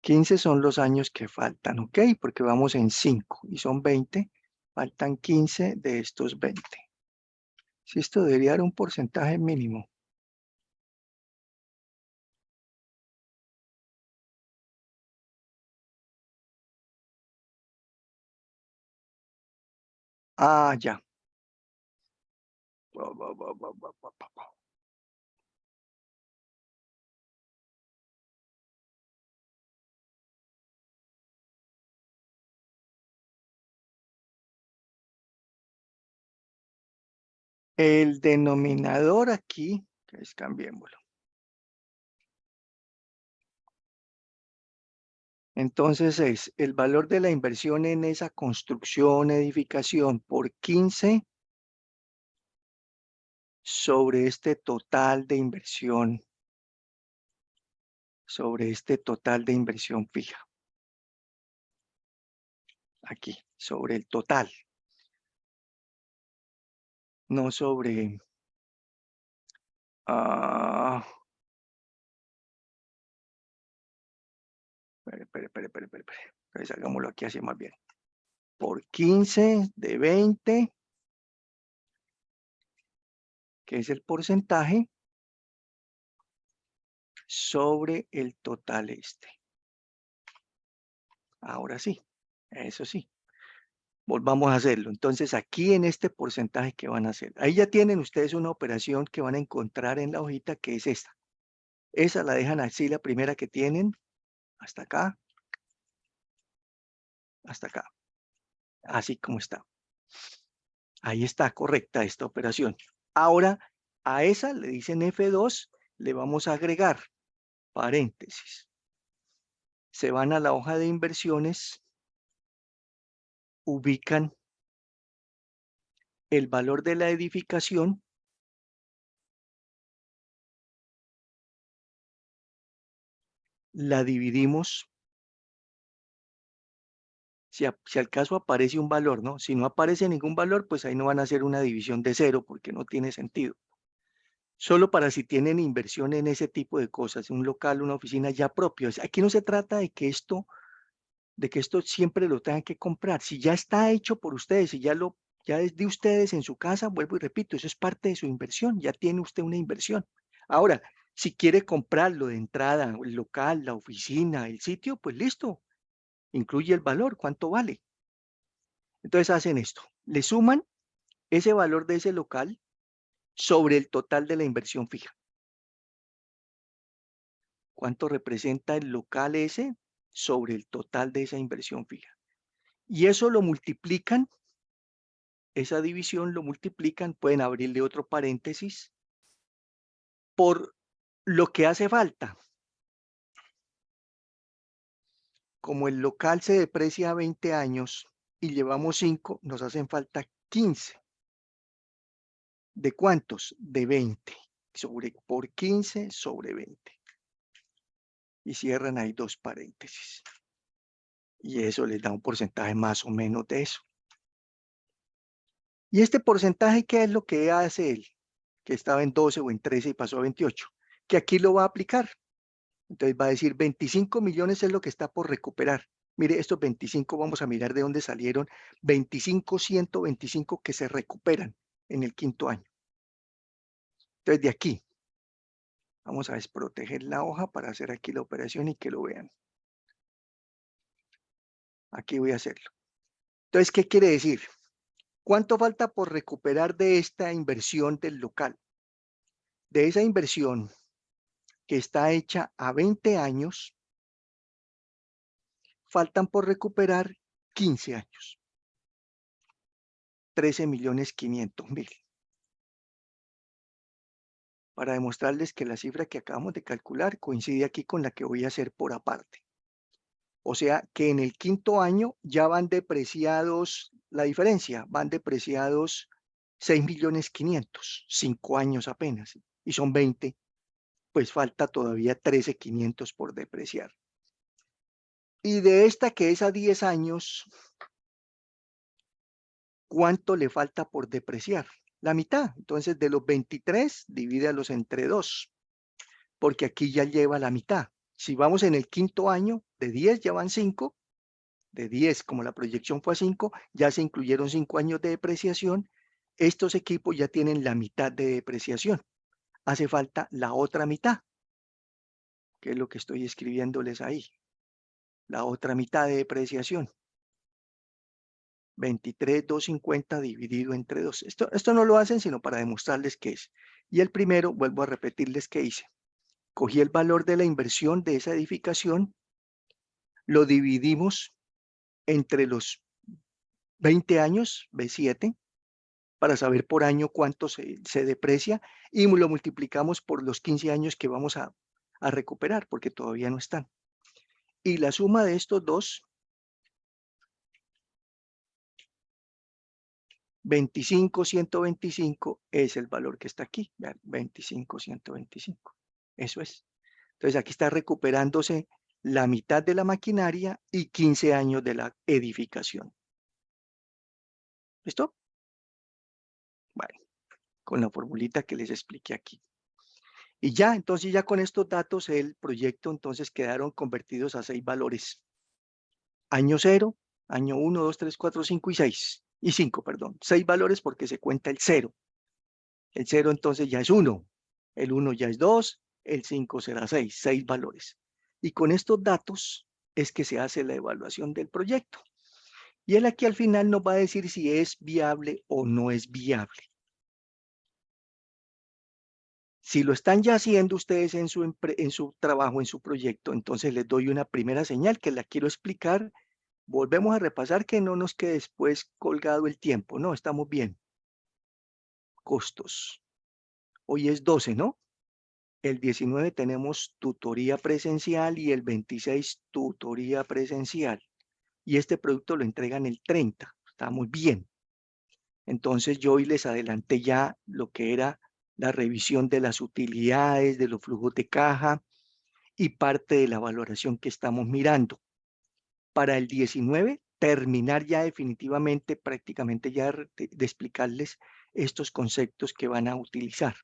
15 son los años que faltan, ¿ok? Porque vamos en 5 y son 20. Faltan 15 de estos 20. Si esto debería dar un porcentaje mínimo. Ya. El denominador aquí, pues cambiémoslo. Entonces es el valor de la inversión en esa construcción, edificación por 15 sobre este total de inversión, fija. Aquí, sobre el total, no sobre... espere. Entonces hagámoslo aquí así más bien. Por 15 de 20, que es el porcentaje, sobre el total este. Ahora sí, eso sí. Volvamos a hacerlo. Entonces, aquí en este porcentaje que van a hacer, ahí ya tienen ustedes una operación que van a encontrar en la hojita, que es esta. Esa la dejan así, la primera que tienen, hasta acá, hasta acá, así como está. Ahí está correcta esta operación. Ahora, a esa le dicen F2, le vamos a agregar paréntesis. Se van a la hoja de inversiones, ubican el valor de la edificación, la dividimos, si al caso aparece un valor, ¿no? Si no aparece ningún valor, pues ahí no van a hacer una división de 0 porque no tiene sentido. Solo para si tienen inversión en ese tipo de cosas, un local, una oficina ya propio. Aquí no se trata de que esto siempre lo tengan que comprar. Si ya está hecho por ustedes, si ya es de ustedes en su casa, vuelvo y repito, eso es parte de su inversión, ya tiene usted una inversión. Ahora, si quiere comprarlo de entrada, el local, la oficina, el sitio, pues listo, incluye el valor, cuánto vale. Entonces hacen esto, le suman ese valor de ese local sobre el total de la inversión fija. ¿Cuánto representa el local ese sobre el total de esa inversión fija? Y eso lo multiplican, esa división lo multiplican, pueden abrirle otro paréntesis, por lo que hace falta. Como el local se deprecia a 20 años y llevamos 5, nos hacen falta 15. ¿De cuántos? De 20. Por 15 sobre 20. Y cierran ahí dos paréntesis. Y eso les da un porcentaje más o menos de eso. ¿Y este porcentaje qué es lo que hace él? Que estaba en 12 o en 13 y pasó a 28. Que aquí lo va a aplicar. Entonces va a decir 25 millones es lo que está por recuperar. Mire, estos 25 vamos a mirar de dónde salieron. 25, 125 que se recuperan en el quinto año. Entonces de aquí, vamos a desproteger la hoja para hacer aquí la operación y que lo vean. Aquí voy a hacerlo. Entonces, ¿qué quiere decir? ¿Cuánto falta por recuperar de esta inversión del local? De esa inversión que está hecha a 20 años, faltan por recuperar 15 años. 13.500.000. Para demostrarles que la cifra que acabamos de calcular coincide aquí con la que voy a hacer por aparte. O sea que en el quinto año ya van depreciados, la diferencia, van depreciados 6.500.000, 5 años apenas, y son 20, pues falta todavía 13.500 por depreciar. Y de esta que es a 10 años, ¿cuánto le falta por depreciar? La mitad. Entonces, de los 23, divídalos entre 2, porque aquí ya lleva la mitad. Si vamos en el quinto año, de 10 ya van 5, de 10, como la proyección fue a 5, ya se incluyeron 5 años de depreciación. Estos equipos ya tienen la mitad de depreciación. Hace falta la otra mitad, que es lo que estoy escribiéndoles ahí. La otra mitad de depreciación. 23,250 dividido entre 2. Esto no lo hacen sino para demostrarles qué es. Y el primero, vuelvo a repetirles qué hice. Cogí el valor de la inversión de esa edificación, lo dividimos entre los 20 años, B7, para saber por año cuánto se deprecia, y lo multiplicamos por los 15 años que vamos a recuperar, porque todavía no están. Y la suma de estos dos, 25,125 es el valor que está aquí. Vean, 25,125. Eso es. Entonces aquí está recuperándose la mitad de la maquinaria y 15 años de la edificación. ¿Listo? Bueno, con la formulita que les expliqué aquí. Y ya, entonces ya con estos datos el proyecto entonces quedaron convertidos a 6 valores. Año 0, año 1, 2, 3, 4, 5 y 6. Y 5, perdón. 6 valores porque se cuenta el 0. El 0 entonces ya es 1. El 1 ya es 2. El 5 será 6. 6 valores. Y con estos datos es que se hace la evaluación del proyecto. Y él aquí al final nos va a decir si es viable o no es viable. Si lo están ya haciendo ustedes en su trabajo, en su proyecto, entonces les doy una primera señal que la quiero explicar. Volvemos a repasar que no nos quede después colgado el tiempo. No, estamos bien. Costos. Hoy es 12, ¿no? El 19 tenemos tutoría presencial y el 26 tutoría presencial. Y este producto lo entregan el 30. Estamos bien. Entonces yo hoy les adelanté ya lo que era la revisión de las utilidades, de los flujos de caja y parte de la valoración que estamos mirando. Para el 19, terminar ya definitivamente, prácticamente ya de explicarles estos conceptos que van a utilizar.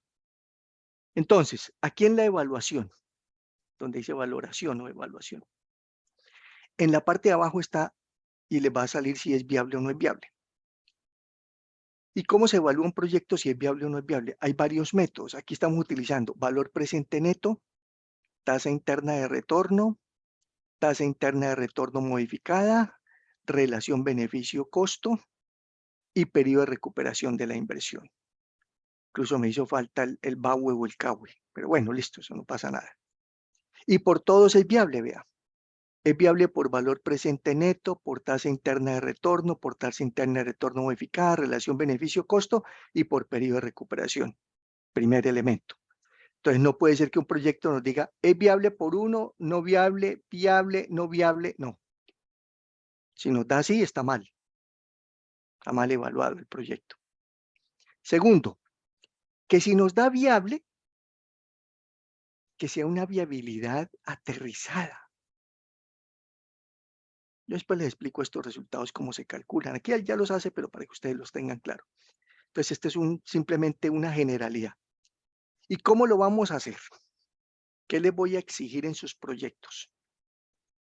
Entonces, aquí en la evaluación, donde dice valoración o evaluación, en la parte de abajo está y les va a salir si es viable o no es viable. ¿Y cómo se evalúa un proyecto si es viable o no es viable? Hay varios métodos. Aquí estamos utilizando valor presente neto, tasa interna de retorno, tasa interna de retorno modificada, relación beneficio-costo y periodo de recuperación de la inversión. Incluso me hizo falta el BAWE o el CAWE, pero bueno, listo, eso no pasa nada. Y por todos es viable, vea. Es viable por valor presente neto, por tasa interna de retorno, por tasa interna de retorno modificada, relación beneficio-costo y por periodo de recuperación. Primer elemento. Entonces no puede ser que un proyecto nos diga, es viable por uno, no viable, no viable, no. Si nos da así, está mal evaluado el proyecto. Segundo, que si nos da viable, que sea una viabilidad aterrizada. Yo después les explico estos resultados, cómo se calculan. Aquí él ya los hace, pero para que ustedes los tengan claro. Entonces, este es simplemente una generalidad. ¿Y cómo lo vamos a hacer? ¿Qué les voy a exigir en sus proyectos?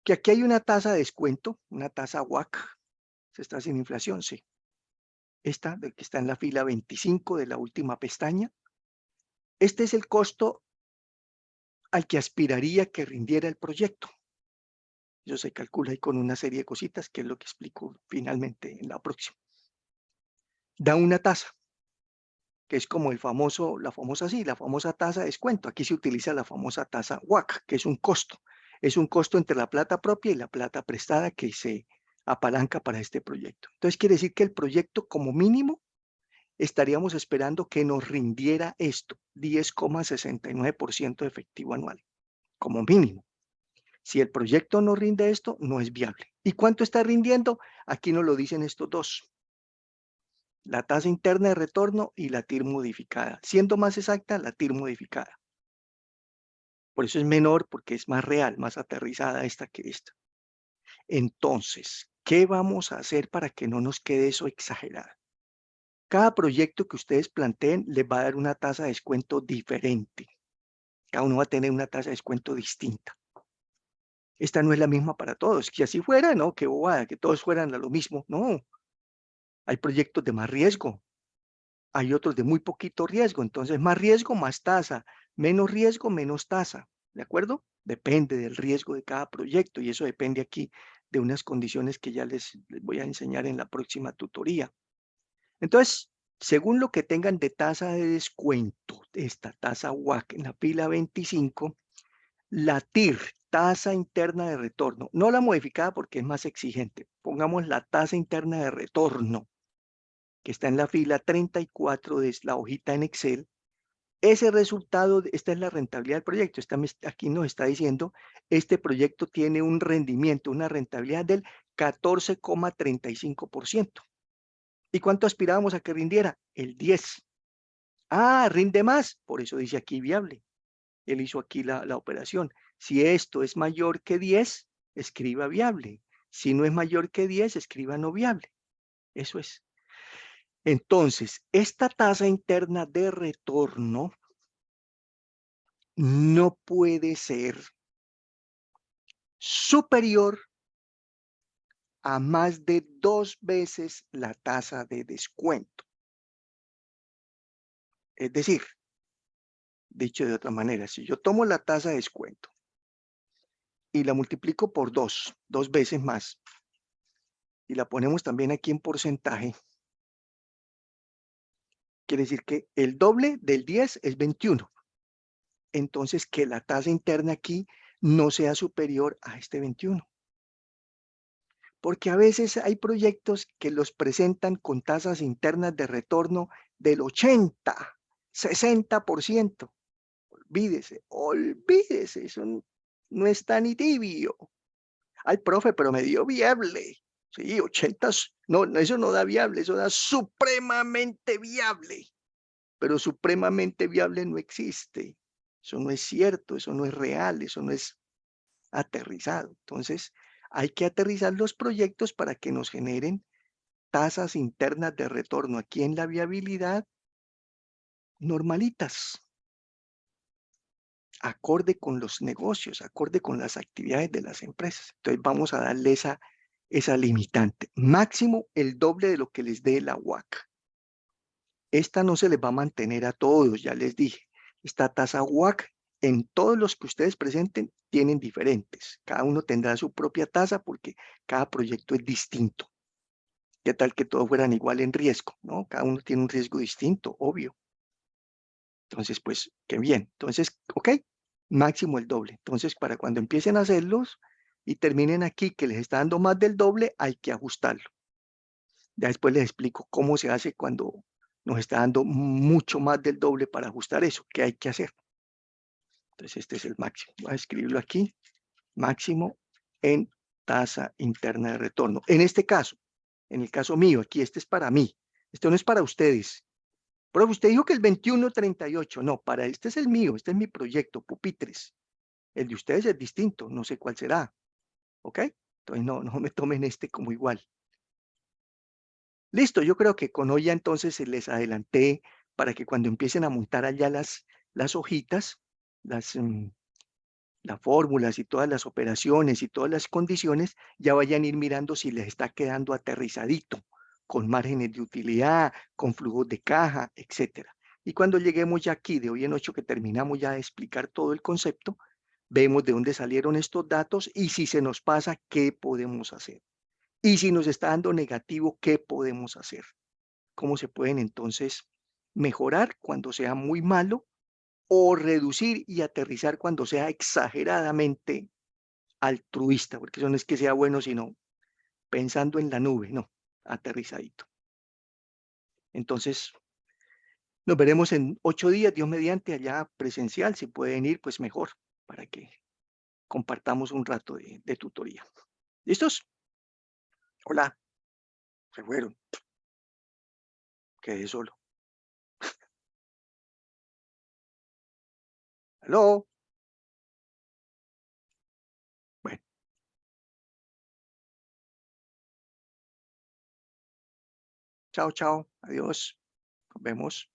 Que aquí hay una tasa de descuento, una tasa WACC, se está sin inflación, sí. Esta, que está en la fila 25 de la última pestaña. Este es el costo al que aspiraría que rindiera el proyecto. Eso se calcula ahí con una serie de cositas, que es lo que explico finalmente en la próxima. Da una tasa, que es como la famosa tasa de descuento. Aquí se utiliza la famosa tasa WACC, que es un costo. Es un costo entre la plata propia y la plata prestada que se apalanca para este proyecto. Entonces quiere decir que el proyecto como mínimo estaríamos esperando que nos rindiera esto, 10,69% de efectivo anual, como mínimo. Si el proyecto no rinde esto, no es viable. ¿Y cuánto está rindiendo? Aquí nos lo dicen estos dos. La tasa interna de retorno y la TIR modificada. Siendo más exacta, la TIR modificada. Por eso es menor, porque es más real, más aterrizada esta que esta. Entonces, ¿qué vamos a hacer para que no nos quede eso exagerado? Cada proyecto que ustedes planteen les va a dar una tasa de descuento diferente. Cada uno va a tener una tasa de descuento distinta. Esta no es la misma para todos. Si así fuera, no, qué bobada, que todos fueran a lo mismo. No, hay proyectos de más riesgo, hay otros de muy poquito riesgo. Entonces, más riesgo, más tasa. Menos riesgo, menos tasa. ¿De acuerdo? Depende del riesgo de cada proyecto y eso depende aquí de unas condiciones que ya les voy a enseñar en la próxima tutoría. Entonces, según lo que tengan de tasa de descuento, esta tasa WACC en la fila 25, la TIR, tasa interna de retorno, no la modificada porque es más exigente, pongamos la tasa interna de retorno, que está en la fila 34 de la hojita en Excel. Ese resultado, esta es la rentabilidad del proyecto, aquí nos está diciendo, este proyecto tiene un rendimiento, una rentabilidad del 14,35%. ¿Y cuánto aspirábamos a que rindiera? El 10. Ah, rinde más, por eso dice aquí viable. Él hizo aquí la operación. Si esto es mayor que 10, escriba viable. Si no es mayor que 10, escriba no viable. Eso es. Entonces, esta tasa interna de retorno no puede ser superior a más de 2 veces la tasa de descuento. Es decir, dicho de otra manera, si yo tomo la tasa de descuento y la multiplico por 2 veces más, y la ponemos también aquí en porcentaje, quiere decir que el doble del 10 es 21. entonces que la tasa interna aquí no sea superior a este 21. Porque a veces hay proyectos que los presentan con tasas internas de retorno del 80, 60%. Olvídese, olvídese, eso no está ni tibio. Ay, profe, pero me dio viable. Sí, 80, no, eso no da viable, eso da supremamente viable. Pero supremamente viable no existe. Eso no es cierto, eso no es real, eso no es aterrizado. Entonces, hay que aterrizar los proyectos para que nos generen tasas internas de retorno aquí en la viabilidad normalitas, acorde con los negocios, acorde con las actividades de las empresas. Entonces, vamos a darle esa limitante. Máximo el doble de lo que les dé la UAC. Esta no se les va a mantener a todos, ya les dije. Esta tasa UAC en todos los que ustedes presenten tienen diferentes. Cada uno tendrá su propia tasa porque cada proyecto es distinto. ¿Qué tal que todos fueran igual en riesgo? ¿No? Cada uno tiene un riesgo distinto, obvio. Entonces, pues, qué bien. Entonces, ok, máximo el doble. Entonces, para cuando empiecen a hacerlos y terminen aquí que les está dando más del doble, hay que ajustarlo. Ya después les explico cómo se hace cuando nos está dando mucho más del doble para ajustar eso, qué hay que hacer. Entonces, este es el máximo. Voy a escribirlo aquí, máximo en tasa interna de retorno. En este caso, en el caso mío, aquí este es para mí. Esto no es para ustedes. Pero usted dijo que el 21.38. No, para este es el mío, este es mi proyecto, pupitres. El de ustedes es distinto, no sé cuál será. ¿Ok? Entonces no me tomen este como igual. Listo, yo creo que con hoy ya entonces se les adelanté para que cuando empiecen a montar allá las hojitas, las, las fórmulas y todas las operaciones y todas las condiciones, ya vayan a ir mirando si les está quedando aterrizadito, con márgenes de utilidad, con flujos de caja, etcétera. Y cuando lleguemos ya aquí, de hoy en 8 que terminamos ya de explicar todo el concepto, vemos de dónde salieron estos datos y si se nos pasa, ¿qué podemos hacer? Y si nos está dando negativo, ¿qué podemos hacer? ¿Cómo se pueden entonces mejorar cuando sea muy malo o reducir y aterrizar cuando sea exageradamente altruista? Porque eso no es que sea bueno, sino pensando en la nube, no, aterrizadito. Entonces, nos veremos en 8 días, Dios mediante, allá presencial. Si pueden ir, pues mejor, para que compartamos un rato de tutoría. ¿Listos? Hola, se fueron, quedé solo. ¿Aló? Bueno, chao, chao, adiós, nos vemos.